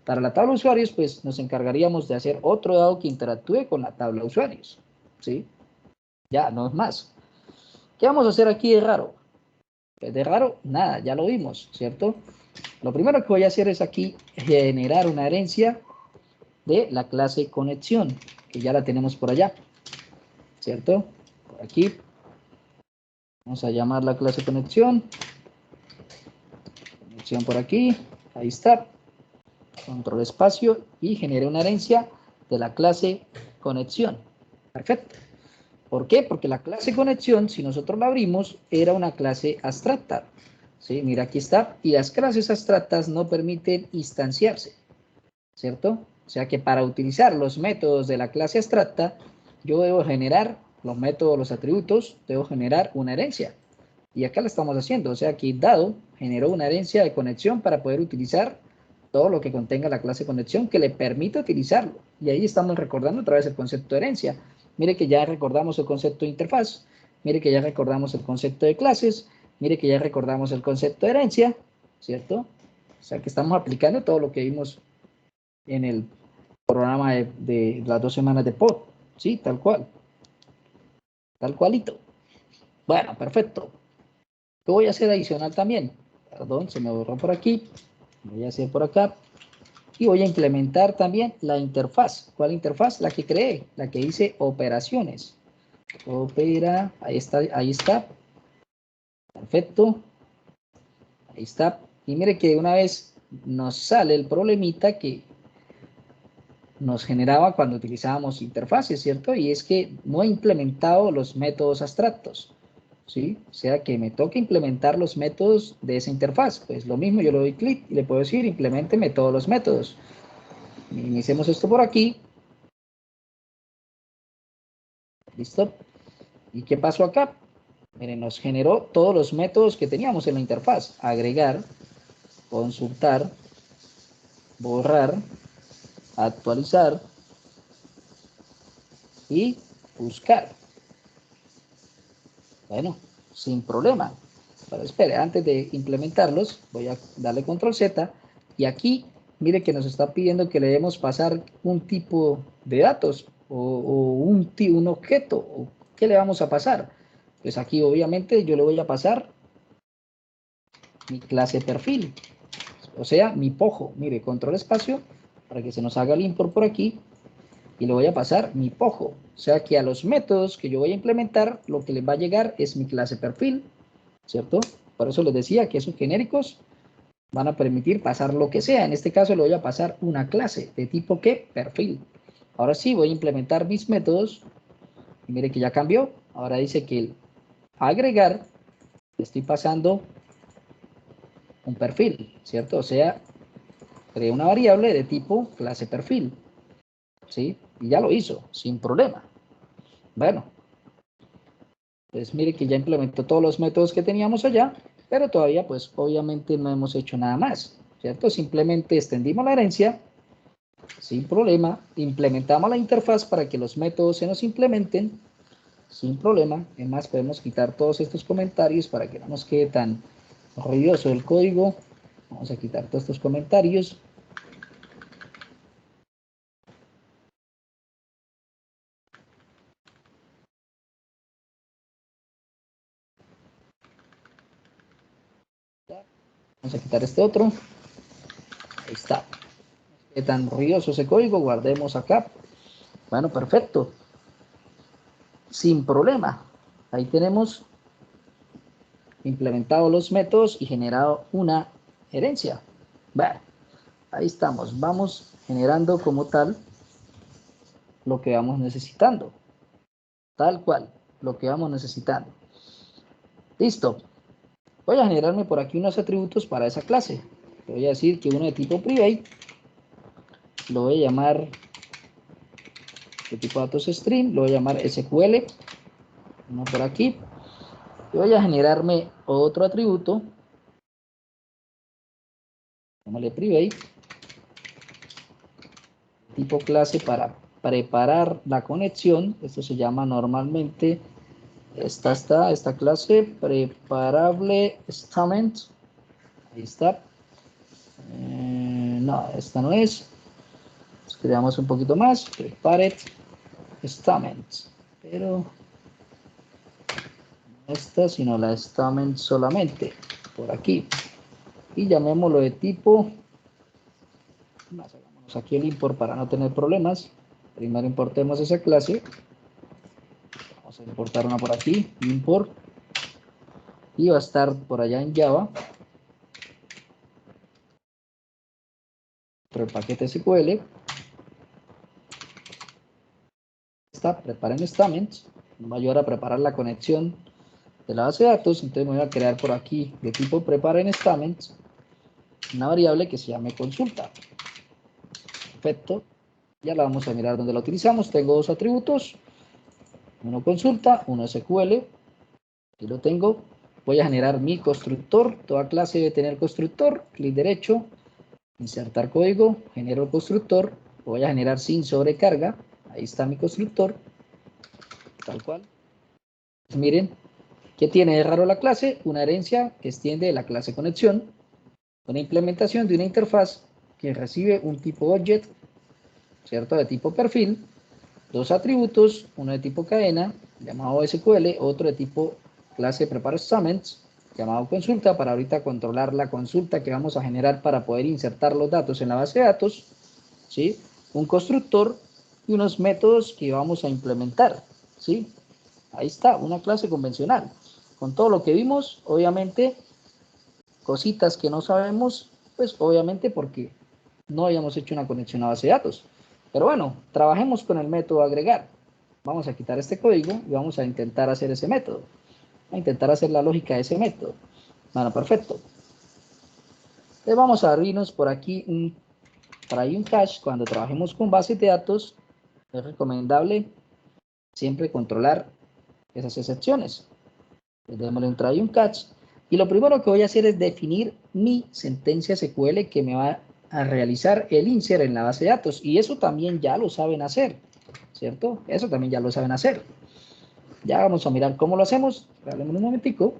S1: Para la tabla usuarios, pues nos encargaríamos de hacer otro DAO que interactúe con la tabla usuarios. ¿Sí? Ya, no es más. ¿Qué vamos a hacer aquí de raro? Pues de raro, nada, ya lo vimos, ¿cierto? Lo primero que voy a hacer es aquí generar una herencia de la clase conexión, que ya la tenemos por allá, ¿cierto? Por aquí. Vamos a llamar la clase conexión. Conexión por aquí. Ahí está. Control espacio y generé una herencia de la clase conexión. Perfecto. ¿Por qué? Porque la clase conexión, si nosotros la abrimos, era una clase abstracta. ¿Sí? Mira, aquí está. Y las clases abstractas no permiten instanciarse, ¿cierto? O sea que para utilizar los métodos de la clase abstracta, yo debo generar los métodos, los atributos, debo generar una herencia. Y acá lo estamos haciendo. O sea, aquí dado generó una herencia de conexión para poder utilizar todo lo que contenga la clase conexión que le permite utilizarlo. Y ahí estamos recordando otra vez el concepto de herencia. Mire que ya recordamos el concepto de interfaz. Mire que ya recordamos el concepto de clases. Mire que ya recordamos el concepto de herencia, ¿cierto? O sea, que estamos aplicando todo lo que vimos en el programa de las 2 semanas de pod. Sí, tal cual. Tal cualito. Bueno, perfecto. ¿Qué voy a hacer adicional también? Perdón, se me borró por aquí. Voy a hacer por acá. Y voy a implementar también la interfaz. ¿Cuál interfaz? La que creé, la que dice operaciones. Opera, ahí está, ahí está. Perfecto. Ahí está. Y mire que una vez nos sale el problemita que nos generaba cuando utilizábamos interfaces, ¿cierto? Y es que no he implementado los métodos abstractos, ¿sí? O sea que me toca implementar los métodos de esa interfaz. Pues lo mismo, yo le doy clic y le puedo decir, implementeme todos los métodos. Iniciemos esto por aquí. ¿Listo? ¿Y qué pasó acá? Miren, nos generó todos los métodos que teníamos en la interfaz. Agregar, consultar, borrar, actualizar y buscar. Bueno, sin problema. Pero espere, antes de implementarlos, voy a darle control Z. Y aquí, mire que nos está pidiendo que le debemos pasar un tipo de datos o un objeto. ¿Qué le vamos a pasar? Pues aquí obviamente yo le voy a pasar mi clase perfil. O sea, mi pojo. Mire, control espacio para que se nos haga el import por aquí. y le voy a pasar mi pojo. O sea que a los métodos que yo voy a implementar, lo que les va a llegar es mi clase perfil, ¿cierto? Por eso les decía que esos genéricos van a permitir pasar lo que sea. En este caso le voy a pasar una clase de tipo ¿qué? Perfil. Ahora sí voy a implementar mis métodos. Y mire que ya cambió. Ahora dice que el agregar le estoy pasando un perfil, ¿cierto? O sea, creé una variable de tipo clase perfil, ¿sí? Y ya lo hizo, sin problema. Bueno, pues mire que ya implementó todos los métodos que teníamos allá, pero todavía, pues, obviamente no hemos hecho nada más, ¿cierto? Simplemente extendimos la herencia, sin problema, implementamos la interfaz para que los métodos se nos implementen, sin problema. Además, podemos quitar todos estos comentarios para que no nos quede tan ruidoso el código. Vamos a quitar todos estos comentarios. Vamos a quitar este otro. Ahí está. Qué tan ruidoso ese código. Guardemos acá. Bueno, perfecto. Sin problema. Ahí tenemos implementado los métodos y generado una herencia. Bueno, ahí estamos. Vamos generando como tal lo que vamos necesitando. Tal cual, lo que vamos necesitando. Listo. Voy a generarme por aquí unos atributos para esa clase. Le voy a decir que uno de tipo private lo voy a llamar de tipo datos string, lo voy a llamar SQL, uno por aquí. Y voy a generarme otro atributo, llamarle private, tipo clase para preparar la conexión. Esto se llama normalmente, esta clase, preparable statement. Ahí está. No, esta no es. Creamos un poquito más, prepared statement, pero no esta, sino la statement solamente, por aquí. Y llamémoslo de tipo, hagamos aquí el import para no tener problemas. Primero importemos esa clase. Vamos a importar una por aquí, import. Y va a estar por allá en Java. Pero el paquete SQL. Está, preparen statements. Nos va a ayudar a preparar la conexión de la base de datos. Entonces me voy a crear por aquí de tipo preparen statements una variable que se llame consulta. Perfecto. Ya la vamos a mirar donde la utilizamos. Tengo dos atributos. Uno consulta, uno SQL. Aquí lo tengo. Voy a generar mi constructor. Toda clase debe tener constructor. Clic derecho. Insertar código. Genero el constructor. Lo voy a generar sin sobrecarga. Ahí está mi constructor. Tal cual. Pues miren, ¿qué tiene de raro la clase? Una herencia que extiende la clase conexión. Una implementación de una interfaz que recibe un tipo object, ¿cierto? De tipo perfil. Dos atributos, uno de tipo cadena, llamado SQL, otro de tipo clase preparo statements, llamado consulta, para ahorita controlar la consulta que vamos a generar para poder insertar los datos en la base de datos, ¿sí? Un constructor y unos métodos que vamos a implementar, ¿sí? Ahí está, una clase convencional. Con todo lo que vimos, obviamente, cositas que no sabemos, pues obviamente porque no habíamos hecho una conexión a base de datos. Pero bueno, trabajemos con el método agregar. Vamos a quitar este código y vamos a intentar hacer ese método. A intentar hacer la lógica de ese método. Bueno, perfecto. Entonces vamos a abrirnos por aquí un try un hash. Cuando trabajemos con bases de datos, es recomendable siempre controlar esas excepciones. Démosle un try un catch. Y lo primero que voy a hacer es definir mi sentencia SQL que me va a realizar el insert en la base de datos. Y eso también ya lo saben hacer, ¿cierto? Eso también ya lo saben hacer. Ya vamos a mirar cómo lo hacemos. Regálame un momentico.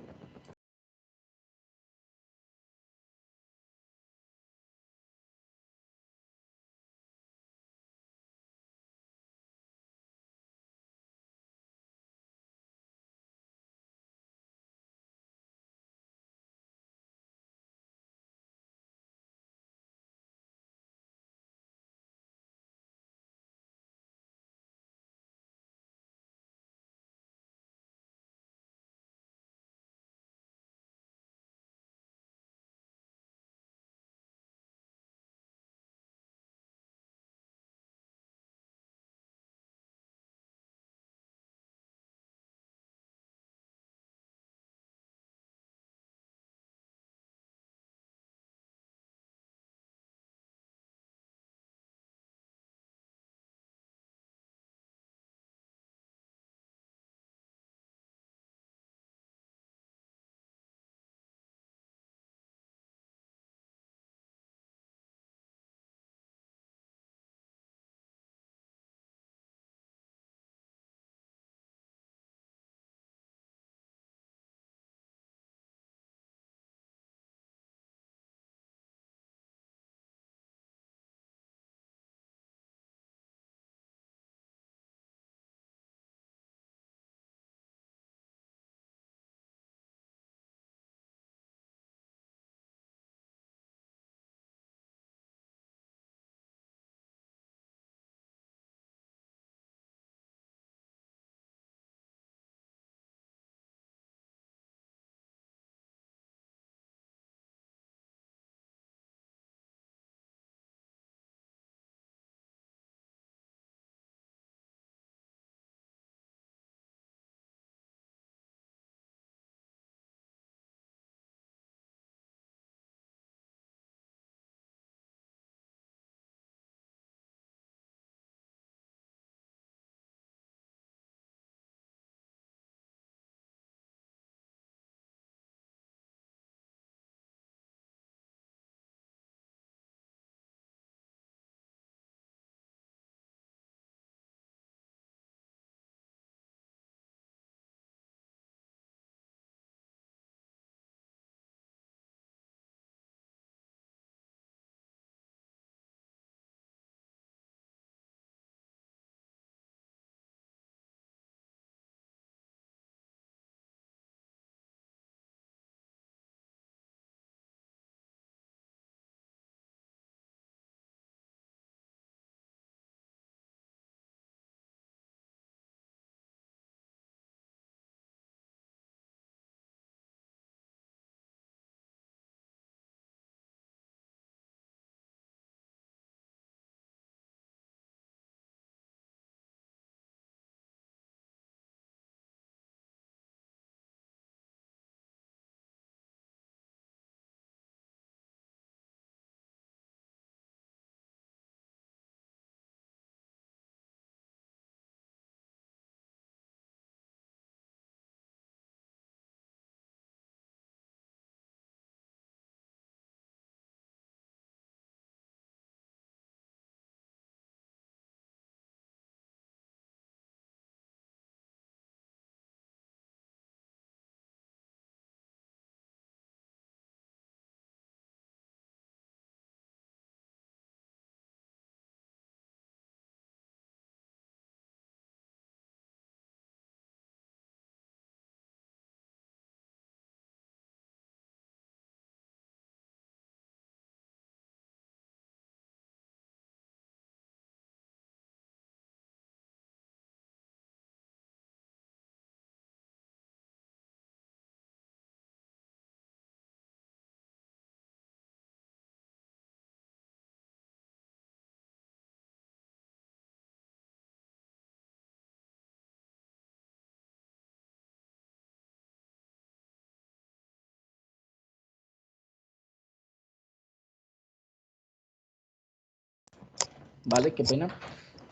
S1: Vale, qué pena.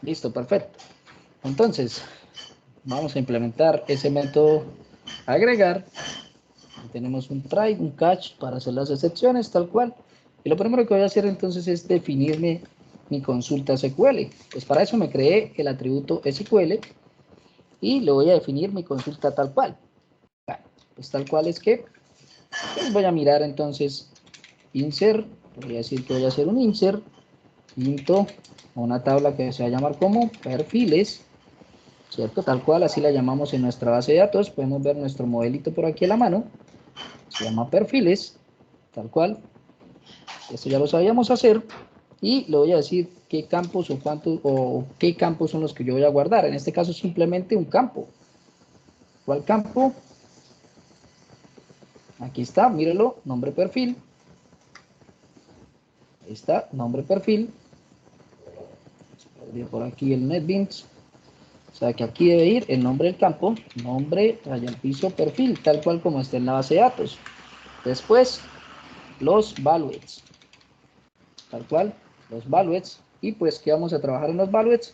S1: Listo, perfecto. Entonces, vamos a implementar ese método agregar. Tenemos un try, un catch para hacer las excepciones, tal cual. Y lo primero que voy a hacer entonces es definirme mi consulta SQL. Pues para eso me creé el atributo SQL y le voy a definir mi consulta tal cual. Bueno, pues tal cual es que pues voy a mirar entonces insert, voy a decir que voy a hacer un insert, into, una tabla que se va a llamar como perfiles, ¿cierto? Tal cual, así la llamamos en nuestra base de datos. Podemos ver nuestro modelito por aquí a la mano. Se llama perfiles, tal cual. Esto ya lo sabíamos hacer. Y le voy a decir qué campos o cuántos o qué campos son los que yo voy a guardar. En este caso simplemente un campo. ¿Cuál campo? Aquí está, mírelo, nombre perfil. Ahí está, nombre perfil. Por aquí el NetBeans. O sea que aquí debe ir el nombre del campo, nombre, raya al piso, perfil, tal cual como está en la base de datos. Después, los values, tal cual, los values. Y pues, ¿qué vamos a trabajar en los values?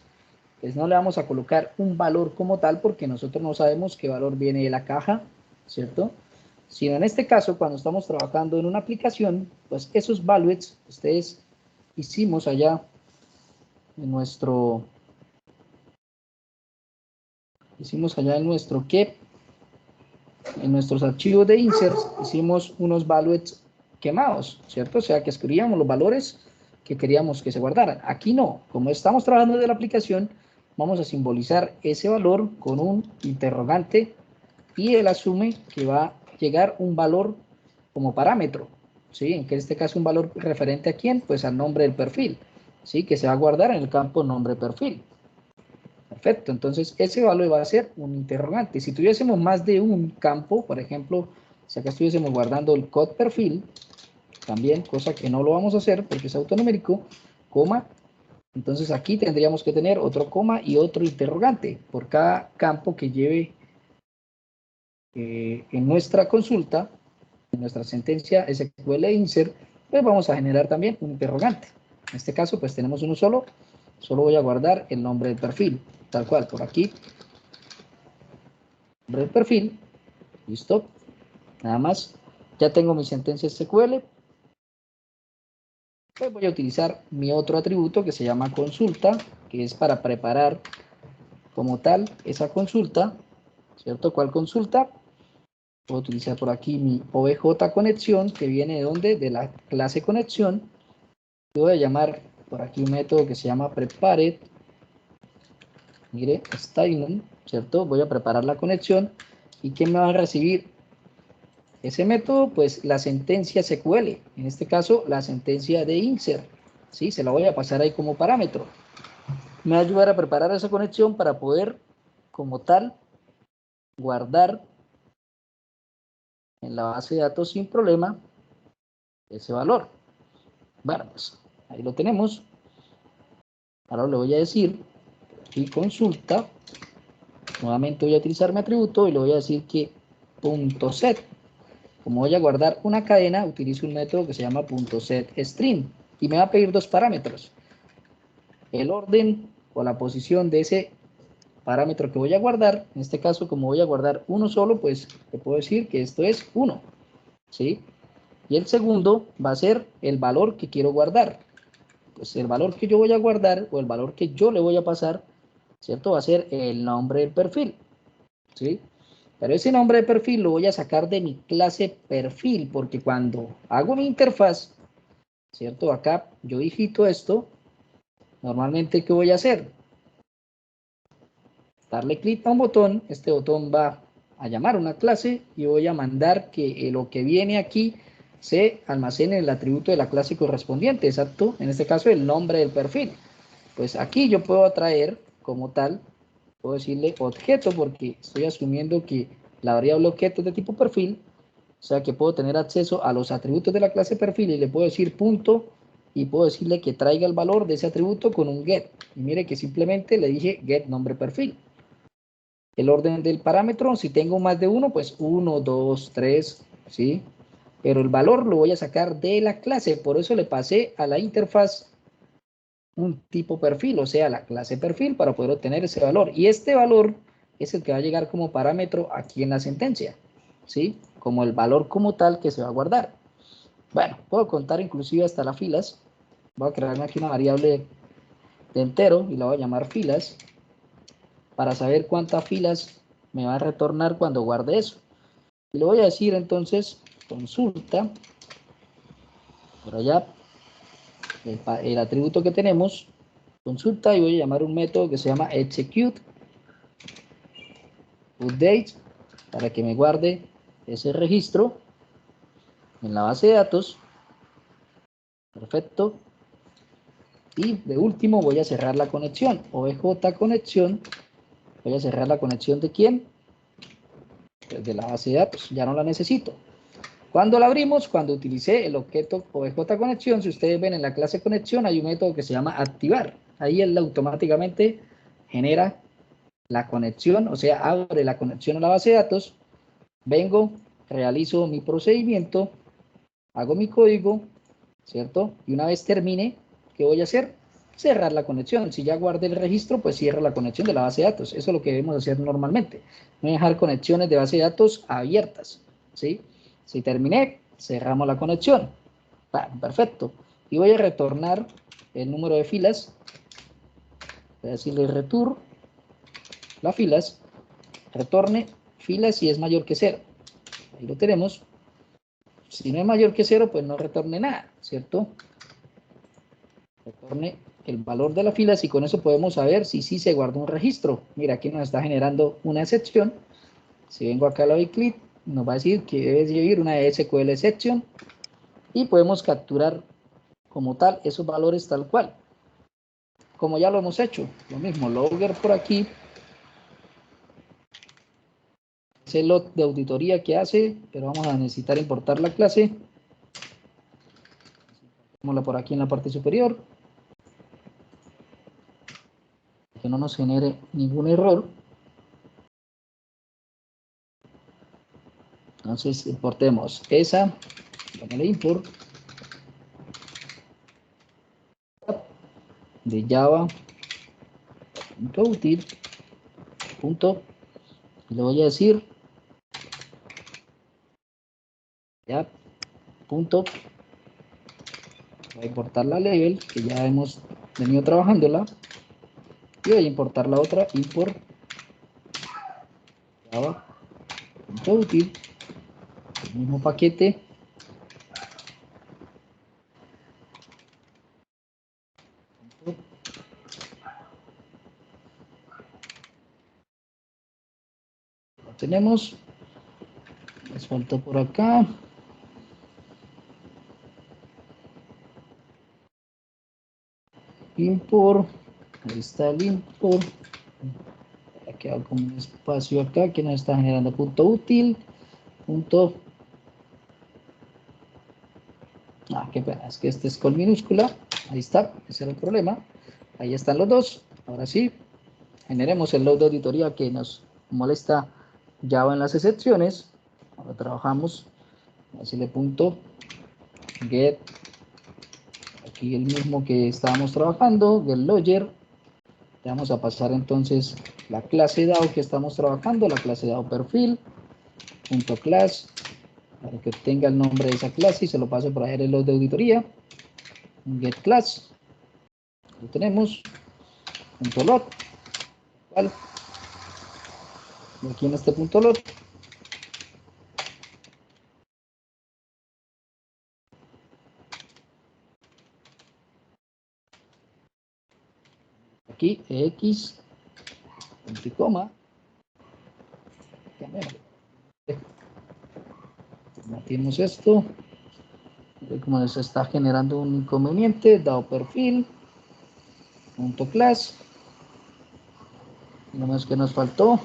S1: Pues no le vamos a colocar un valor como tal porque nosotros no sabemos qué valor viene de la caja, ¿cierto? Sino en este caso, cuando estamos trabajando en una aplicación, pues esos values, ustedes hicimos allá en nuestro... que en nuestros archivos de inserts hicimos unos values quemados, ¿cierto? O sea que escribíamos los valores que queríamos que se guardaran. Aquí no, como estamos trabajando desde la aplicación, vamos a simbolizar ese valor con un interrogante y él asume que va a llegar un valor como parámetro, ¿sí? En este caso un valor referente a quién, pues al nombre del perfil, ¿sí? Que se va a guardar en el campo nombre perfil. Perfecto, entonces ese valor va a ser un interrogante. Si tuviésemos más de un campo, por ejemplo, si acá estuviésemos guardando el code perfil, también, cosa que no lo vamos a hacer porque es autonumérico, coma, entonces aquí tendríamos que tener otro coma y otro interrogante por cada campo que lleve en nuestra consulta, en nuestra sentencia SQL insert, pues vamos a generar también un interrogante. En este caso, pues tenemos uno solo voy a guardar el nombre del perfil, tal cual, por aquí, nombre del perfil, listo, nada más, ya tengo mi sentencia SQL, pues voy a utilizar mi otro atributo que se llama consulta, que es para preparar como tal esa consulta, ¿cierto? ¿Cuál consulta? Puedo utilizar por aquí mi obj conexión, que viene de ¿dónde? De la clase conexión. Yo voy a llamar por aquí un método que se llama prepared, mire, styling, ¿cierto? Voy a preparar la conexión. ¿Y quién me va a recibir ese método? Pues la sentencia SQL, en este caso la sentencia de insert, ¿sí? Se la voy a pasar ahí como parámetro. Me va a ayudar a preparar esa conexión para poder, como tal, guardar en la base de datos sin problema ese valor. Bueno, pues ahí lo tenemos. Ahora le voy a decir y consulta. Nuevamente voy a utilizar mi atributo y le voy a decir que .set. Como voy a guardar una cadena, utilizo un método que se llama .setString y me va a pedir dos parámetros. El orden o la posición de ese parámetro que voy a guardar. En este caso, como voy a guardar uno solo, pues le puedo decir que esto es 1, ¿sí? Y el segundo va a ser el valor que quiero guardar. Pues el valor que yo voy a guardar o el valor que yo le voy a pasar, ¿cierto? Va a ser el nombre del perfil, ¿sí? Pero ese nombre de perfil lo voy a sacar de mi clase perfil, porque cuando hago mi interfaz, ¿cierto? Acá yo digito esto, normalmente, ¿qué voy a hacer? Darle clic a un botón, este botón va a llamar una clase y voy a mandar que lo que viene aquí se almacene en el atributo de la clase correspondiente, exacto, en este caso el nombre del perfil. Pues aquí yo puedo atraer como tal, puedo decirle objeto porque estoy asumiendo que la variable objeto es de tipo perfil, o sea que puedo tener acceso a los atributos de la clase perfil y le puedo decir punto y puedo decirle que traiga el valor de ese atributo con un get. Y mire que simplemente le dije get nombre perfil. El orden del parámetro, si tengo más de uno, pues 1, 2, 3, ¿sí? Pero el valor lo voy a sacar de la clase, por eso le pasé a la interfaz un tipo perfil, o sea, la clase perfil para poder obtener ese valor. Y este valor es el que va a llegar como parámetro aquí en la sentencia, ¿sí? Como el valor como tal que se va a guardar. Bueno, puedo contar inclusive hasta las filas. Voy a crearme aquí una variable de entero y la voy a llamar filas para saber cuántas filas me va a retornar cuando guarde eso. Y le voy a decir entonces consulta, por allá, el atributo que tenemos, consulta, y voy a llamar un método que se llama execute update para que me guarde ese registro en la base de datos. Perfecto. Y de último voy a cerrar la conexión, obj conexión. Voy a cerrar la conexión de quién, pues de la base de datos, ya no la necesito. Cuando la abrimos, cuando utilicé el objeto obj conexión, si ustedes ven en la clase conexión hay un método que se llama activar. Ahí él automáticamente genera la conexión, o sea, abre la conexión a la base de datos. Vengo, realizo mi procedimiento, hago mi código, ¿cierto? Y una vez termine, ¿qué voy a hacer? Cerrar la conexión. Si ya guardé el registro, pues cierro la conexión de la base de datos. Eso es lo que debemos hacer normalmente. No dejar conexiones de base de datos abiertas, ¿sí? Si terminé, cerramos la conexión. Perfecto. Y voy a retornar el número de filas. Voy a decirle return, las filas, retorne filas si es mayor que 0. Ahí lo tenemos. Si no es mayor que 0, pues no retorne nada, ¿cierto? Retorne el valor de la fila, y con eso podemos saber si sí se guardó un registro. Mira, aquí nos está generando una excepción. Si vengo acá a la clic, nos va a decir que debe seguir una SQL exception y podemos capturar como tal esos valores tal cual. Como ya lo hemos hecho, lo mismo, logger por aquí. Es el log de auditoría que hace, pero vamos a necesitar importar la clase. Pongámosla por aquí en la parte superior, que no nos genere ningún error. Entonces importemos esa, ponle import de java.util. Le voy a decir ya punto, voy a importar la level que ya hemos venido trabajándola y voy a importar la otra import java.util, el mismo paquete. Lo tenemos, les falta por acá. Import, ahí está el import. Ha quedado como un espacio acá que nos está generando punto útil, punto. Qué pena, es que este es con minúscula. Ahí está, ese era el problema. Ahí están los dos. Ahora sí, generemos el log de auditoría que nos molesta Java en las excepciones. Ahora trabajamos, decirle punto get, aquí el mismo que estábamos trabajando, get logger. Le vamos a pasar entonces la clase DAO que estamos trabajando, la clase DAO perfil, punto class, para que tenga el nombre de esa clase y se lo paso por ahí el log de auditoría. Get class, lo tenemos, punto log, ¿vale? Y aquí en este punto log aquí x, punto y coma, metimos esto, como se está generando un inconveniente, dado perfil, punto class, lo más que nos faltó,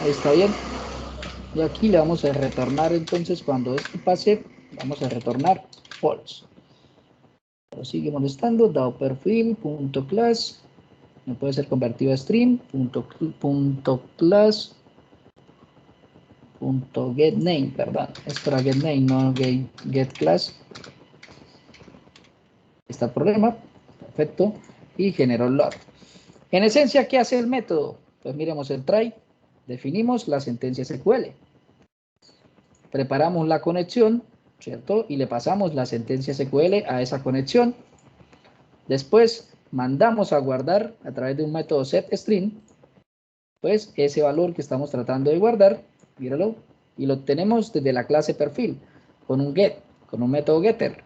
S1: ahí está bien, y aquí le vamos a retornar entonces cuando esto pase, vamos a retornar false. Pero sigue molestando, dado perfil, punto class, no puede ser convertido a string, punto class, punto get name, perdón, es para get name, no get class. Está el problema, Perfecto. Y generó el load. En esencia, ¿qué hace el método? Pues miremos el try. Definimos la sentencia SQL. Preparamos la conexión, ¿cierto? Y le pasamos la sentencia SQL a esa conexión. Después mandamos a guardar a través de un método setString, pues ese valor que estamos tratando de guardar, míralo, y lo obtenemos desde la clase perfil, con un get, con un método getter.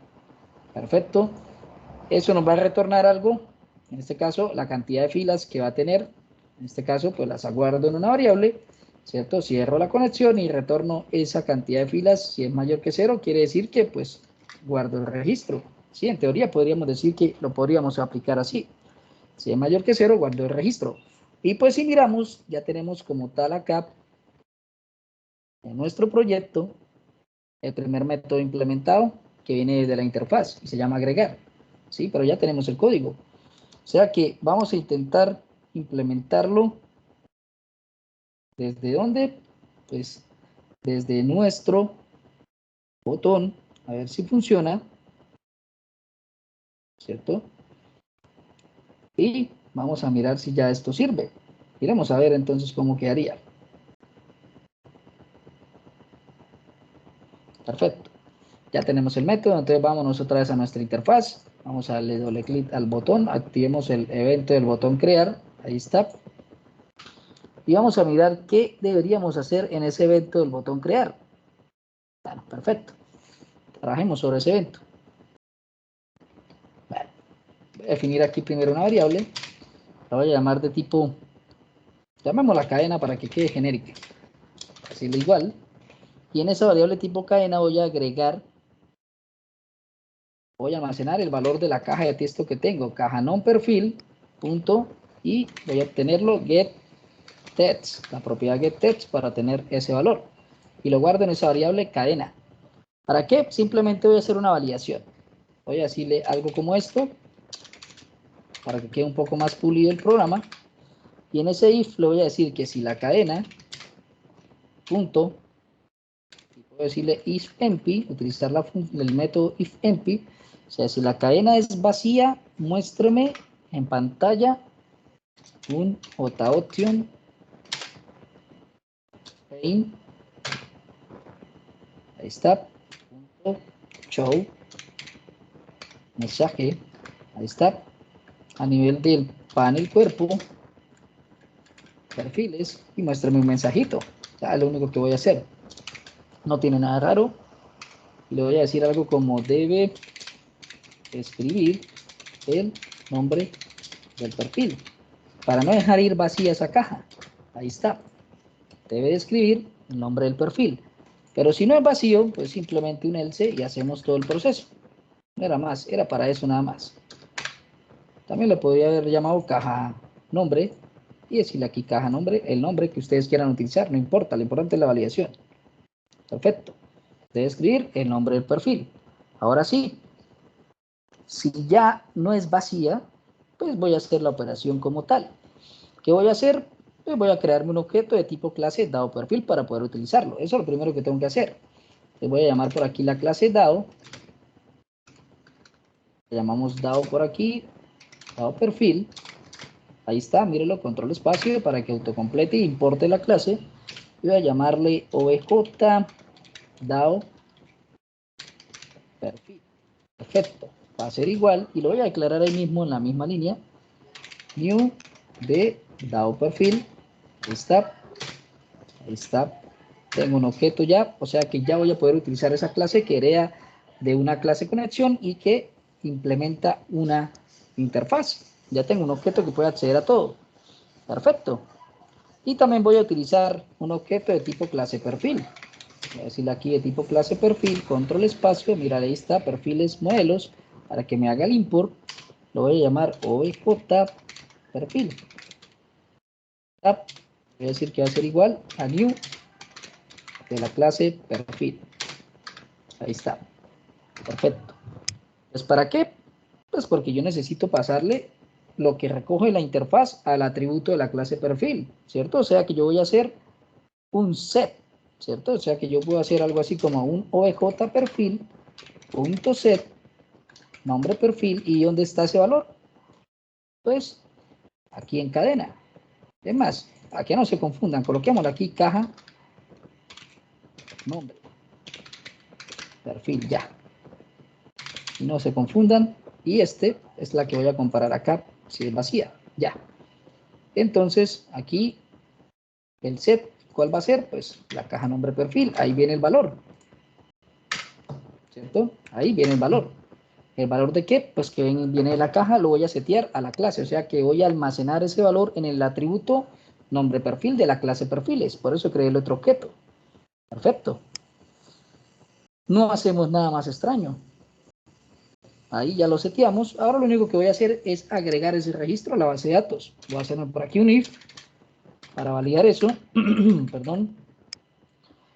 S1: Perfecto. Eso nos va a retornar algo, en este caso, la cantidad de filas que va a tener. En este caso, pues las aguardo en una variable, ¿cierto? Cierro la conexión y retorno esa cantidad de filas. Si es mayor que 0, quiere decir que, pues, guardo el registro. Sí, en teoría podríamos decir que lo podríamos aplicar así. Si es mayor que 0, guardo el registro. Y pues si miramos, ya tenemos como tal acá, en nuestro proyecto, el primer método implementado que viene de la interfaz y se llama agregar. Sí, pero ya tenemos el código. O sea que vamos a intentar implementarlo. ¿Desde dónde? Pues desde nuestro botón, a ver si funciona, ¿cierto? Y vamos a mirar si ya esto sirve. Iremos a ver entonces cómo quedaría. Perfecto. Ya tenemos el método, entonces vámonos otra vez a nuestra interfaz. Vamos a darle doble clic al botón, activemos el evento del botón crear, ahí está. Y vamos a mirar qué deberíamos hacer en ese evento del botón crear. Bueno, perfecto. Trabajemos sobre ese evento. Bueno, voy a definir aquí primero una variable. La voy a llamar de tipo, llamémosla cadena para que quede genérica. Decirle igual. Y en esa variable tipo cadena voy a agregar, voy a almacenar el valor de la caja de texto que tengo. Caja non perfil, punto, y voy a obtenerlo get text, la propiedad get text para tener ese valor. Y lo guardo en esa variable cadena. ¿Para qué? Simplemente voy a hacer una validación. Voy a decirle algo como esto, para que quede un poco más pulido el programa. Y en ese if le voy a decir que si la cadena, punto, voy a decirle ifempty, utilizar el método ifempty, o sea, si la cadena es vacía, muéstreme en pantalla un JOption main, ahí está, punto, show, mensaje, ahí está, a nivel del panel cuerpo, perfiles, y muéstrame un mensajito. Ya es lo único que voy a hacer. No tiene nada raro. Y le voy a decir algo como debe escribir el nombre del perfil. Para no dejar ir vacía esa caja. Ahí está. Debe escribir el nombre del perfil. Pero si no es vacío, pues simplemente un else y hacemos todo el proceso. No era más, era para eso nada más. También le podría haber llamado caja nombre y decirle aquí caja nombre, el nombre que ustedes quieran utilizar, no importa, lo importante es la validación. Perfecto. Debe escribir el nombre del perfil. Ahora sí, si ya no es vacía, pues voy a hacer la operación como tal. ¿Qué voy a hacer? Pues voy a crearme un objeto de tipo clase dado perfil para poder utilizarlo. Eso es lo primero que tengo que hacer. Le voy a llamar por aquí la clase dado. Le llamamos dado por aquí, dado perfil. Ahí está, mírenlo, control espacio para que autocomplete e importe la clase. Y voy a llamarle obj dado perfil. Perfecto. Va a ser igual y lo voy a declarar ahí mismo en la misma línea. New de dado perfil. Ahí está. Ahí está. Tengo un objeto ya, o sea que ya voy a poder utilizar esa clase que hereda de una clase conexión y que implementa una interfaz. Ya tengo un objeto que puede acceder a todo. Perfecto. Y también voy a utilizar un objeto de tipo clase perfil. Voy a decirle aquí de tipo clase perfil, control espacio, mira ahí está, perfiles modelos, para que me haga el import, lo voy a llamar obj perfil. Voy a decir que va a ser igual a new de la clase perfil. Ahí está. Perfecto. Pues ¿para qué? Pues porque yo necesito pasarle lo que recoge la interfaz al atributo de la clase perfil, ¿cierto? O sea que yo voy a hacer un set, ¿cierto? O sea que yo puedo hacer algo así como un obj perfil, punto set, nombre perfil, y ¿dónde está ese valor? pues aquí en cadena. Es más, aquí no se confundan, coloquémosle aquí caja, nombre, perfil, ya. Y no se confundan, y este es la que voy a comparar acá, si es vacía, ya. Entonces, aquí, el set, ¿cuál va a ser? Pues la caja nombre perfil, ahí viene el valor, ¿cierto? Ahí viene el valor. ¿El valor de qué? Pues que viene de la caja, lo voy a setear a la clase, o sea que voy a almacenar ese valor en el atributo nombre perfil de la clase perfiles, por eso creé el otro objeto. Perfecto. No hacemos nada más extraño. Ahí ya lo seteamos. Ahora lo único que voy a hacer es agregar ese registro a la base de datos. Voy a hacer por aquí un if para validar eso. Perdón.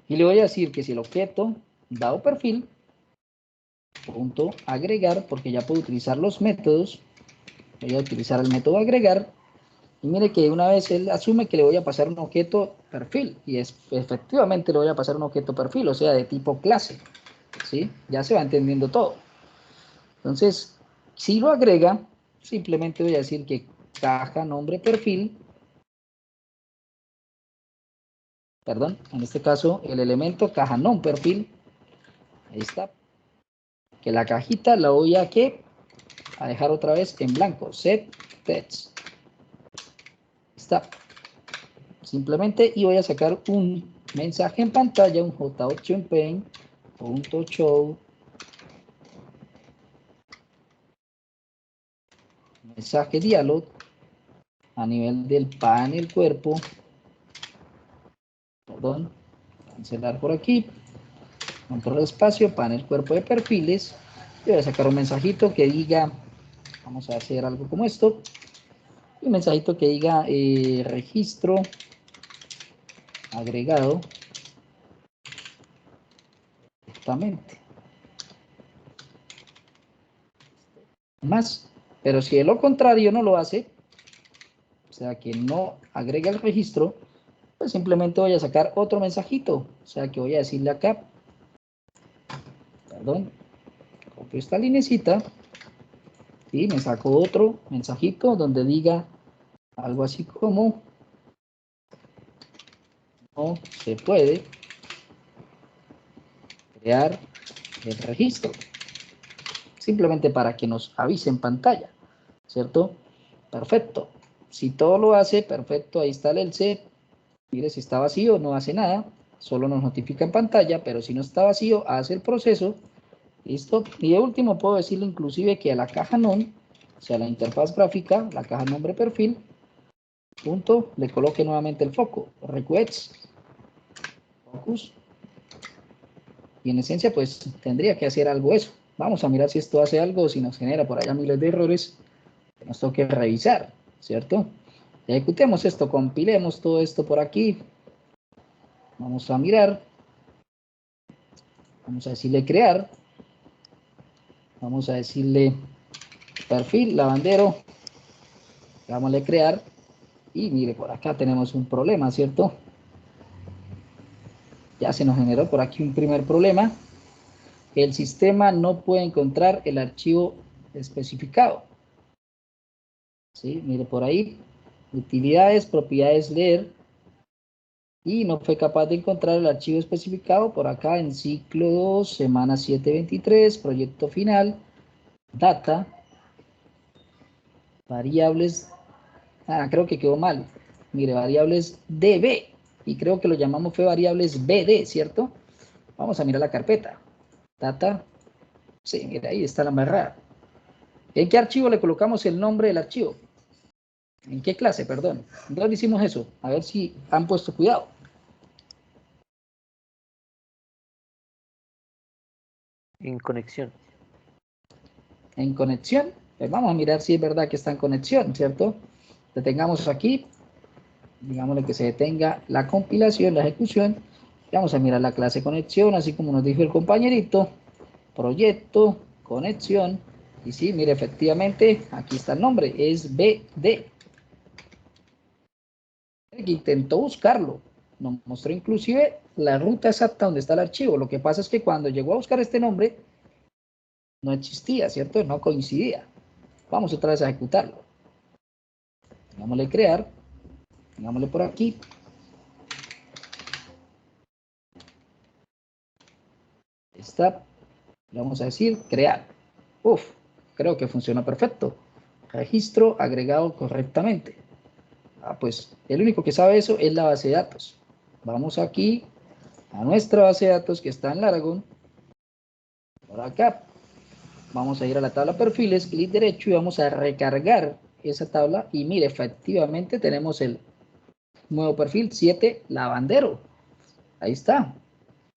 S1: Y le voy a decir que si el objeto dado perfil, punto agregar, porque ya puedo utilizar los métodos. Voy a utilizar el método agregar. Y mire que una vez él asume que le voy a pasar un objeto perfil. Y efectivamente le voy a pasar un objeto perfil, o sea, de tipo clase. ¿Sí? Ya se va entendiendo todo. Entonces, si lo agrega, simplemente voy a decir que caja nombre perfil, perdón, en este caso el elemento caja non perfil, ahí está, que la cajita la voy a dejar otra vez en blanco, set text, está, simplemente, y voy a sacar un mensaje en pantalla, un joptionpaint.show mensaje dialog a nivel del panel cuerpo, perdón, cancelar por aquí, control espacio, panel cuerpo de perfiles, y voy a sacar un mensajito que diga, vamos a hacer algo como esto, un mensajito que diga registro agregado justamente más, pero si de lo contrario no lo hace, o sea que no agrega el registro, pues simplemente voy a sacar otro mensajito, o sea que voy a decirle acá, perdón, copio esta linecita y me saco otro mensajito donde diga algo así como no se puede crear el registro, simplemente para que nos avise en pantalla, ¿cierto? Perfecto. Si todo lo hace, perfecto, ahí está el else. Mire, si está vacío, no hace nada, solo nos notifica en pantalla, pero si no está vacío, hace el proceso, listo. Y de último puedo decirle inclusive que a la caja non, o sea, la interfaz gráfica, la caja nombre perfil, punto, le coloque nuevamente el foco, request, focus, y en esencia pues tendría que hacer algo eso. Vamos a mirar si esto hace algo o si nos genera por allá miles de errores que nos toque revisar, ¿cierto? Ejecutemos esto, compilemos todo esto por aquí. Vamos a mirar. Vamos a decirle crear. Vamos a decirle perfil, lavandero. Dámosle crear. Y mire, por acá tenemos un problema, ¿cierto? Ya se nos generó por aquí un primer problema. El sistema no puede encontrar el archivo especificado. ¿Sí? Mire por ahí. Utilidades, propiedades, leer. Y no fue capaz de encontrar el archivo especificado por acá en ciclo 2, semana 723, proyecto final, data, variables, creo que quedó mal, mire, variables db, y creo que lo llamamos fue variables bd, ¿cierto? Vamos a mirar la carpeta, data, sí, mire, ahí está la embarrada. ¿En qué archivo le colocamos el nombre del archivo? ¿En qué clase, perdón? ¿Dónde hicimos eso? A ver si han puesto cuidado.
S3: En conexión.
S1: En conexión, pues vamos a mirar si es verdad que está en conexión, ¿cierto? Detengamos aquí, digámosle que se detenga la compilación, la ejecución, y vamos a mirar la clase conexión, así como nos dijo el compañerito, proyecto, conexión, y sí, mire, efectivamente, aquí está el nombre, es BD. Intentó buscarlo, nos mostró inclusive la ruta exacta donde está el archivo, lo que pasa es que cuando llegó a buscar este nombre, no existía, ¿cierto? No coincidía. Vamos otra vez a ejecutarlo. Pongámosle crear, pongámosle por aquí. Está, vamos a decir crear. Uf, creo que funciona perfecto. Registro agregado correctamente. Ah, pues el único que sabe eso es la base de datos. Vamos aquí a nuestra base de datos que está en Laragon. Por acá vamos a ir a la tabla perfiles, clic derecho y vamos a recargar esa tabla. Y mire, efectivamente tenemos el nuevo perfil 7 lavandero. Ahí está.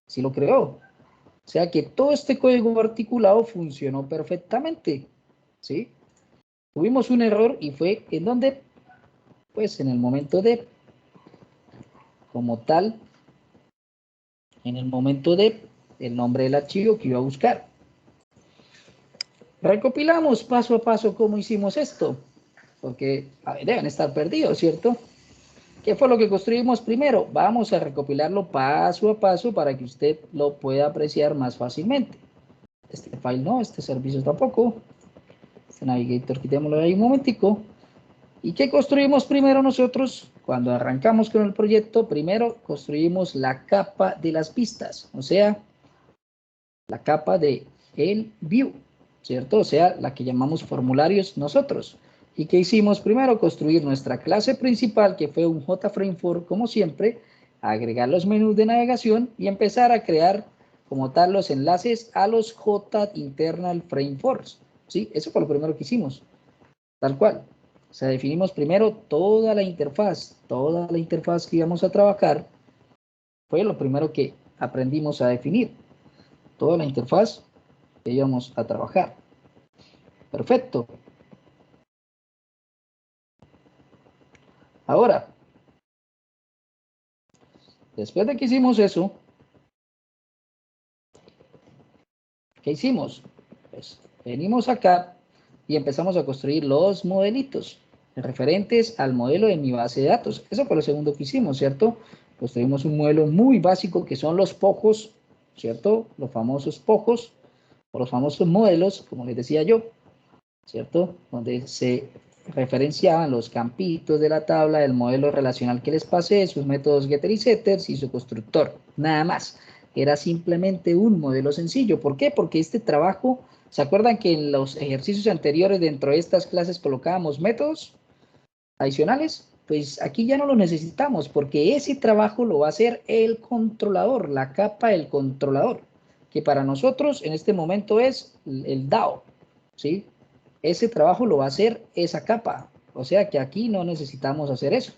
S1: Sí lo creó. O sea que todo este código articulado funcionó perfectamente. ¿Sí? Tuvimos un error y fue en donde, pues en el momento de, como tal, en el momento de el nombre del archivo que iba a buscar. Recopilamos paso a paso cómo hicimos esto, porque deben estar perdidos, ¿cierto? ¿Qué fue lo que construimos primero? Vamos a recopilarlo paso a paso para que usted lo pueda apreciar más fácilmente. Este file no, este servicio tampoco. Este navigator quitémoslo ahí un momentico. ¿Y qué construimos primero nosotros? Cuando arrancamos con el proyecto, primero construimos la capa de las vistas, o sea, la capa de el view, ¿cierto? O sea, la que llamamos formularios nosotros. ¿Y qué hicimos? Primero construir nuestra clase principal, que fue un JFrame4, como siempre, agregar los menús de navegación y empezar a crear como tal los enlaces a los JInternal Frameforms, ¿sí? Eso fue lo primero que hicimos, tal cual. O sea, definimos primero toda la interfaz que íbamos a trabajar, fue lo primero que aprendimos a definir, toda la interfaz que íbamos a trabajar. Perfecto. Ahora, después de que hicimos eso, ¿qué hicimos? Pues venimos acá y empezamos a construir los modelitos referentes al modelo de mi base de datos. Eso fue lo segundo que hicimos, ¿cierto? Construimos un modelo muy básico que son los pojos, ¿cierto? Los famosos pojos o los famosos modelos, como les decía yo, ¿cierto? Donde se referenciaban los campitos de la tabla, el modelo relacional que les pasé, sus métodos getter y setters y su constructor, nada más. Era simplemente un modelo sencillo. ¿Por qué? Porque este trabajo, ¿se acuerdan que en los ejercicios anteriores dentro de estas clases colocábamos métodos adicionales? Pues aquí ya no lo necesitamos porque ese trabajo lo va a hacer el controlador, la capa del controlador, que para nosotros en este momento es el DAO, ¿sí? Ese trabajo lo va a hacer esa capa, o sea que aquí no necesitamos hacer eso.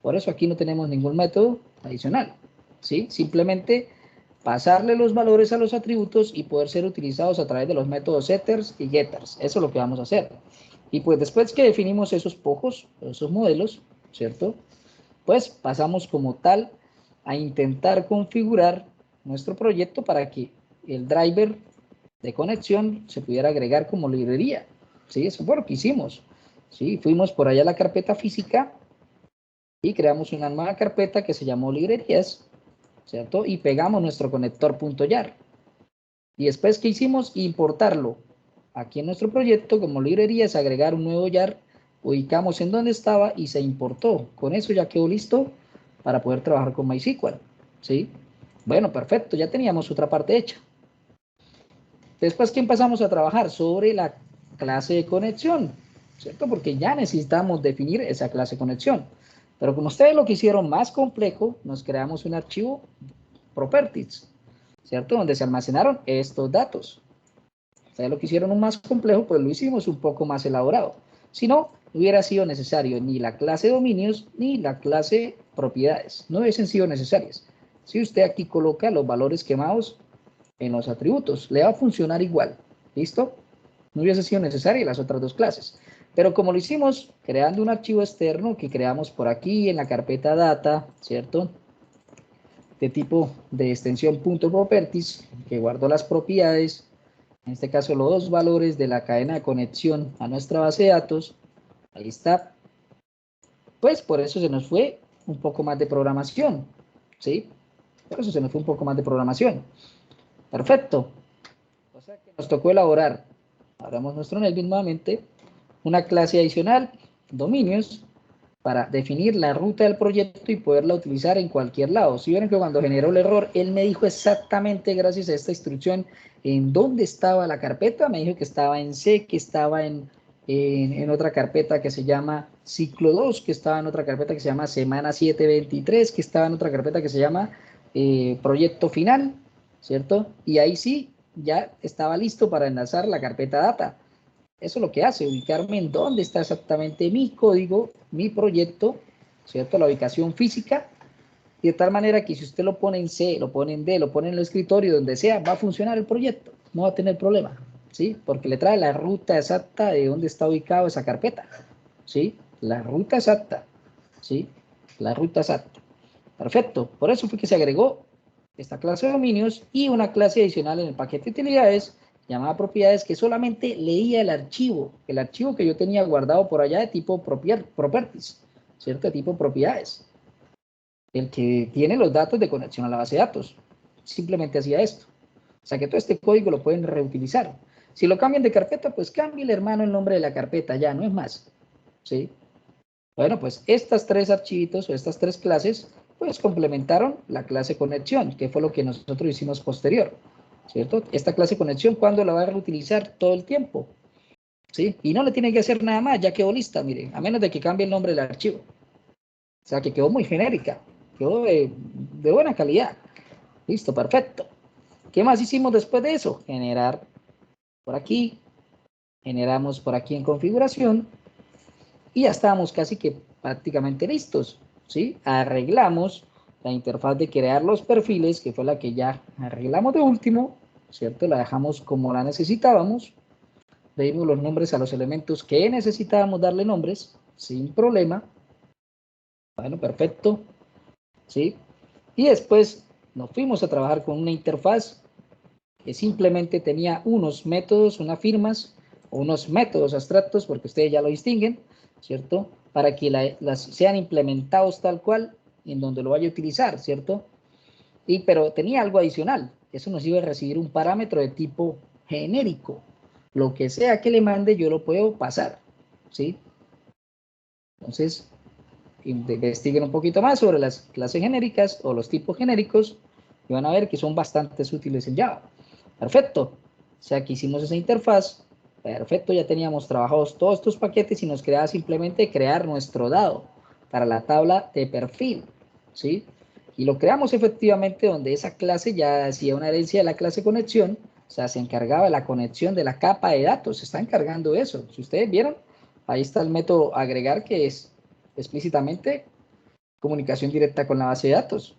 S1: Por eso aquí no tenemos ningún método adicional, ¿sí? Simplemente pasarle los valores a los atributos y poder ser utilizados a través de los métodos setters y getters. Eso es lo que vamos a hacer. Y pues después que definimos esos pojos, esos modelos, ¿cierto? Pues pasamos como tal a intentar configurar nuestro proyecto para que el driver de conexión se pudiera agregar como librería. ¿Sí? Eso fue lo que hicimos. ¿Sí? Fuimos por allá a la carpeta física y creamos una nueva carpeta que se llamó librerías, ¿cierto? Y pegamos nuestro conector .jar. Y después, ¿qué hicimos? Importarlo aquí en nuestro proyecto como librerías, agregar un nuevo jar, ubicamos en donde estaba y se importó. Con eso ya quedó listo para poder trabajar con MySQL, ¿sí? Bueno, perfecto, ya teníamos otra parte hecha. Después, ¿qué empezamos a trabajar? Sobre la clase de conexión, ¿cierto? Porque ya necesitamos definir esa clase de conexión. Pero como ustedes lo quisieron más complejo, nos creamos un archivo properties, ¿cierto? Donde se almacenaron estos datos. Ustedes lo quisieron un más complejo, pues lo hicimos un poco más elaborado. Si no, no hubiera sido necesario ni la clase dominios ni la clase propiedades. No hubiesen sido necesarias. Si usted aquí coloca los valores quemados en los atributos, le va a funcionar igual. ¿Listo? No hubiese sido necesaria las otras dos clases. Pero como lo hicimos creando un archivo externo que creamos por aquí en la carpeta data, ¿cierto? De tipo de extensión .properties, que guardó las propiedades, en este caso los dos valores de la cadena de conexión a nuestra base de datos, ahí está, pues por eso se nos fue un poco más de programación, ¿sí? Por eso se nos fue un poco más de programación. Perfecto. O sea que nos tocó elaborar, abramos nuestro Netbeans nuevamente, una clase adicional, dominios, para definir la ruta del proyecto y poderla utilizar en cualquier lado. Si vieron que cuando generó el error, él me dijo exactamente, gracias a esta instrucción, en dónde estaba la carpeta. Me dijo que estaba en C, que estaba en otra carpeta que se llama ciclo 2, que estaba en otra carpeta que se llama semana 723, que estaba en otra carpeta que se llama proyecto final, ¿cierto? Y ahí sí, ya estaba listo para enlazar la carpeta data. Eso es lo que hace, ubicarme en dónde está exactamente mi código, mi proyecto, ¿cierto? La ubicación física, y de tal manera que si usted lo pone en C, lo pone en D, lo pone en el escritorio, donde sea, va a funcionar el proyecto, no va a tener problema, ¿sí? Porque le trae la ruta exacta de dónde está ubicado esa carpeta, ¿sí? La ruta exacta, ¿sí? La ruta exacta. Perfecto, por eso fue que se agregó esta clase de dominios y una clase adicional en el paquete de utilidades llamada propiedades, que solamente leía el archivo que yo tenía guardado por allá de tipo properties, ¿cierto? De tipo propiedades, el que tiene los datos de conexión a la base de datos. Simplemente hacía esto. O sea que todo este código lo pueden reutilizar. Si lo cambian de carpeta, pues cambie, hermano, el nombre de la carpeta, ya, no es más, ¿sí? Bueno, pues estas tres archivitos o estas tres clases, pues complementaron la clase conexión, que fue lo que nosotros hicimos posterior, ¿cierto? Esta clase conexión, ¿cuándo la va a reutilizar? Todo el tiempo, ¿sí? Y no le tiene que hacer nada más, ya quedó lista, miren, a menos de que cambie el nombre del archivo. O sea, que quedó muy genérica, quedó de buena calidad. Listo, perfecto. ¿Qué más hicimos después de eso? Generar por aquí, generamos por aquí en configuración, y ya estábamos casi que prácticamente listos, ¿sí? Arreglamos la interfaz de crear los perfiles, que fue la que ya arreglamos de último, ¿cierto? La dejamos como la necesitábamos, le dimos los nombres a los elementos que necesitábamos darle nombres, sin problema. Bueno, perfecto, ¿sí? Y después nos fuimos a trabajar con una interfaz que simplemente tenía unos métodos, unas firmas, o unos métodos abstractos, porque ustedes ya lo distinguen, ¿cierto? Para que las sean implementados tal cual en donde lo vaya a utilizar, ¿cierto? Pero tenía algo adicional. Eso nos iba a recibir un parámetro de tipo genérico. Lo que sea que le mande, yo lo puedo pasar, ¿sí? Entonces, investiguen un poquito más sobre las clases genéricas o los tipos genéricos y van a ver que son bastante útiles en Java. Perfecto. O sea, que hicimos esa interfaz. Perfecto, ya teníamos trabajados todos estos paquetes y nos quedaba simplemente crear nuestro dado para la tabla de perfil, ¿sí? Y lo creamos efectivamente donde esa clase ya hacía una herencia de la clase conexión, o sea, se encargaba de la conexión de la capa de datos, se está encargando de eso. Si ustedes vieron, ahí está el método agregar, que es explícitamente comunicación directa con la base de datos.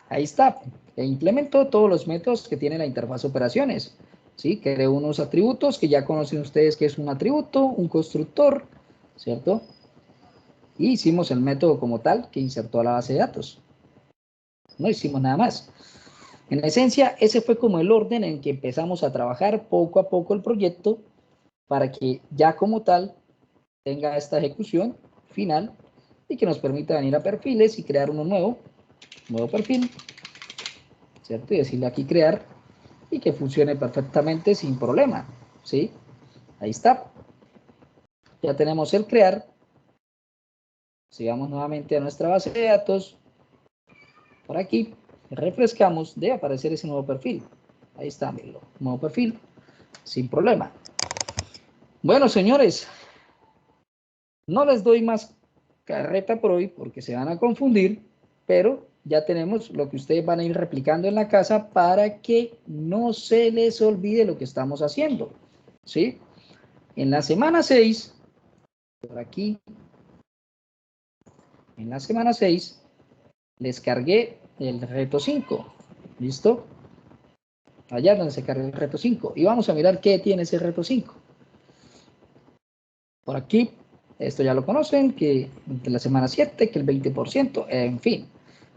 S1: Ahí está, e implementó todos los métodos que tiene la interfaz de operaciones, ¿sí? Creó unos atributos que ya conocen ustedes que es un atributo, un constructor, ¿cierto? Y hicimos el método como tal que insertó a la base de datos. No hicimos nada más. En esencia, ese fue como el orden en que empezamos a trabajar poco a poco el proyecto para que ya como tal tenga esta ejecución final y que nos permita venir a perfiles y crear uno nuevo perfil, ¿cierto? Y decirle aquí crear y que funcione perfectamente sin problema, ¿sí? Ahí está. Ya tenemos el crear. Sigamos nuevamente a nuestra base de datos. Por aquí, refrescamos, debe aparecer ese nuevo perfil. Ahí está, mírenlo, nuevo perfil, sin problema. Bueno, señores, no les doy más carreta por hoy porque se van a confundir, pero ya tenemos lo que ustedes van a ir replicando en la casa para que no se les olvide lo que estamos haciendo, ¿sí? En la semana 6, por aquí, en la semana 6, les cargué el reto 5, ¿listo? Allá donde se carga el reto 5. Y vamos a mirar qué tiene ese reto 5. Por aquí, esto ya lo conocen, que de la semana 7, que el 20%, en fin.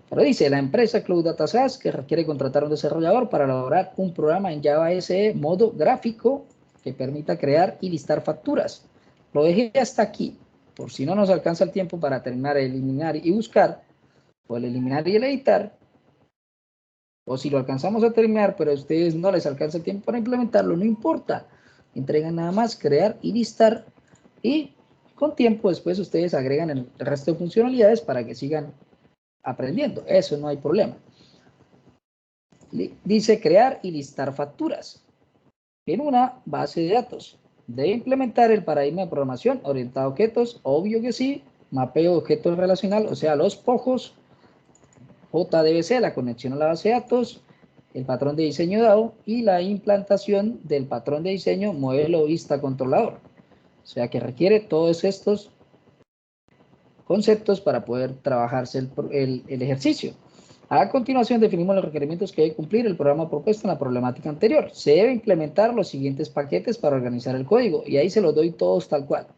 S1: Pero dice, la empresa Cloud Data SaaS que requiere contratar a un desarrollador para elaborar un programa en Java SE modo gráfico que permita crear y listar facturas. Lo dejé hasta aquí, por si no nos alcanza el tiempo para terminar, eliminar y buscar, o el eliminar y el editar, o si lo alcanzamos a terminar, pero a ustedes no les alcanza el tiempo para implementarlo, no importa. Entregan nada más crear y listar y con tiempo después ustedes agregan el resto de funcionalidades para que sigan aprendiendo. Eso no hay problema. Dice crear y listar facturas en una base de datos. Debe implementar el paradigma de programación orientado a objetos, obvio que sí, mapeo de objetos relacional, o sea, los POJos, JDBC, la conexión a la base de datos, el patrón de diseño dado y la implantación del patrón de diseño modelo vista controlador. O sea que requiere todos estos conceptos para poder trabajarse el ejercicio. A continuación definimos los requerimientos que debe cumplir el programa propuesto en la problemática anterior. Se debe implementar los siguientes paquetes para organizar el código y ahí se los doy todos tal cual,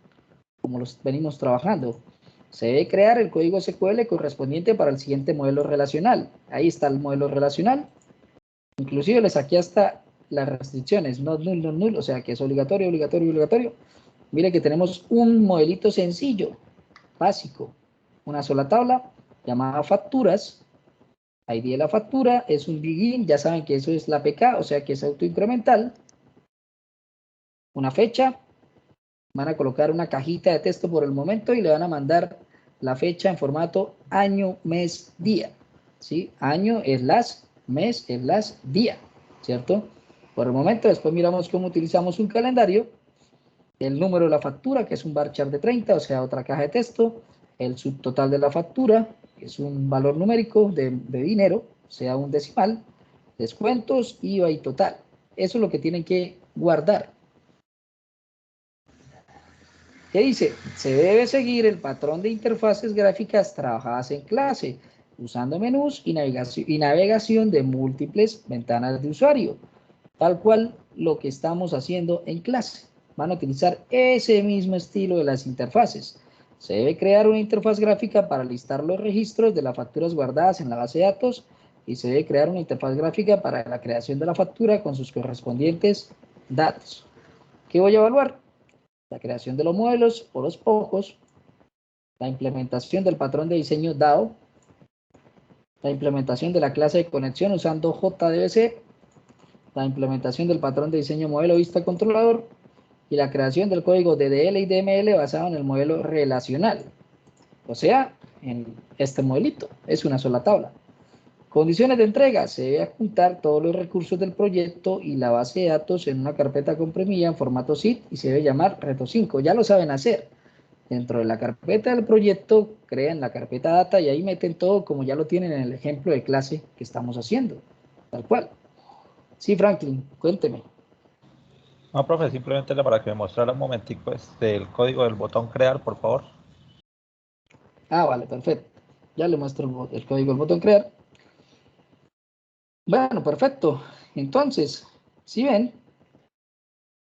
S1: como los venimos trabajando. Se debe crear el código SQL correspondiente para el siguiente modelo relacional. Ahí está el modelo relacional. Inclusive le saqué hasta las restricciones, not null, not null, o sea que es obligatorio, obligatorio, obligatorio. Mire que tenemos un modelito sencillo, básico, una sola tabla llamada facturas. ID de la factura es un begin, ya saben que eso es la APK, o sea que es autoincremental. Una fecha, van a colocar una cajita de texto por el momento y le van a mandar la fecha en formato año, mes, día. ¿Sí? Año es las, mes es las, día, ¿cierto? Por el momento, después miramos cómo utilizamos un calendario, el número de la factura, que es un varchar de 30, o sea, otra caja de texto, el subtotal de la factura, que es un valor numérico de dinero, sea un decimal, descuentos, IVA y total. Eso es lo que tienen que guardar. ¿Qué dice? Se debe seguir el patrón de interfaces gráficas trabajadas en clase, usando menús y navegación de múltiples ventanas de usuario, tal cual lo que estamos haciendo en clase. Van a utilizar ese mismo estilo de las interfaces. Se debe crear una interfaz gráfica para listar los registros de las facturas guardadas en la base de datos y se debe crear una interfaz gráfica para la creación de la factura con sus correspondientes datos. ¿Qué voy a evaluar? La creación de los modelos o los POJos, la implementación del patrón de diseño dado, la implementación de la clase de conexión usando JDBC, la implementación del patrón de diseño modelo vista controlador y la creación del código DDL y DML basado en el modelo relacional. O sea, en este modelito, es una sola tabla. Condiciones de entrega. Se debe adjuntar todos los recursos del proyecto y la base de datos en una carpeta comprimida en formato zip y se debe llamar reto 5. Ya lo saben hacer. Dentro de la carpeta del proyecto, crean la carpeta data y ahí meten todo como ya lo tienen en el ejemplo de clase que estamos haciendo. Tal cual. Sí, Franklin, cuénteme.
S2: No, profe, simplemente era para que me mostrara un momentico el código del botón crear, por favor.
S1: Ah, vale, perfecto. Ya le muestro el código del botón crear. Bueno, perfecto. Entonces, si ven,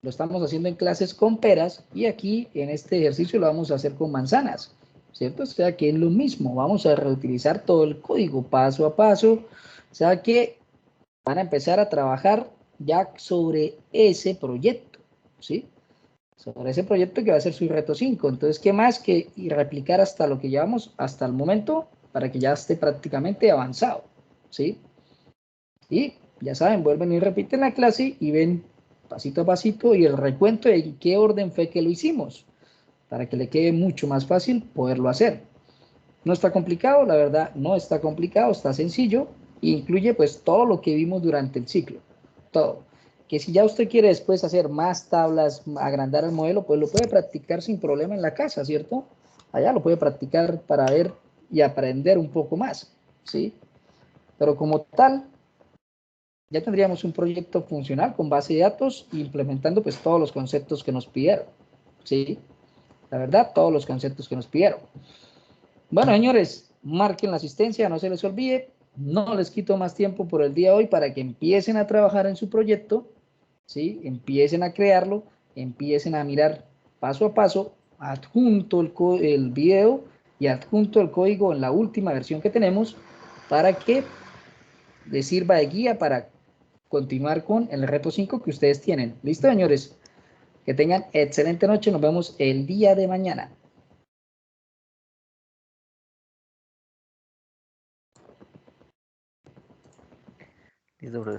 S1: lo estamos haciendo en clases con peras y aquí en este ejercicio lo vamos a hacer con manzanas, ¿cierto? O sea que es lo mismo, vamos a reutilizar todo el código paso a paso, o sea que van a empezar a trabajar ya sobre ese proyecto, ¿sí? Sobre ese proyecto que va a ser su reto 5. Entonces, ¿qué más que y replicar hasta lo que llevamos hasta el momento para que ya esté prácticamente avanzado, ¿sí? Y ya saben, vuelven y repiten la clase y ven pasito a pasito y el recuento de en qué orden fue que lo hicimos, para que le quede mucho más fácil poderlo hacer. No está complicado, la verdad, no está complicado, está sencillo, e incluye pues todo lo que vimos durante el ciclo, todo. Que si ya usted quiere después hacer más tablas, agrandar el modelo, pues lo puede practicar sin problema en la casa, ¿cierto? Allá lo puede practicar para ver y aprender un poco más, ¿sí? Pero como tal, ya tendríamos un proyecto funcional con base de datos implementando pues todos los conceptos que nos pidieron, ¿sí? La verdad, todos los conceptos que nos pidieron. Bueno, señores, marquen la asistencia, no se les olvide, no les quito más tiempo por el día de hoy para que empiecen a trabajar en su proyecto, ¿sí? Empiecen a crearlo, empiecen a mirar paso a paso, adjunto el video y adjunto el código en la última versión que tenemos para que les sirva de guía para continuar con el reto 5 que ustedes tienen. ¿Listo, señores? Que tengan excelente noche. Nos vemos el día de mañana.
S3: Listo, profesor.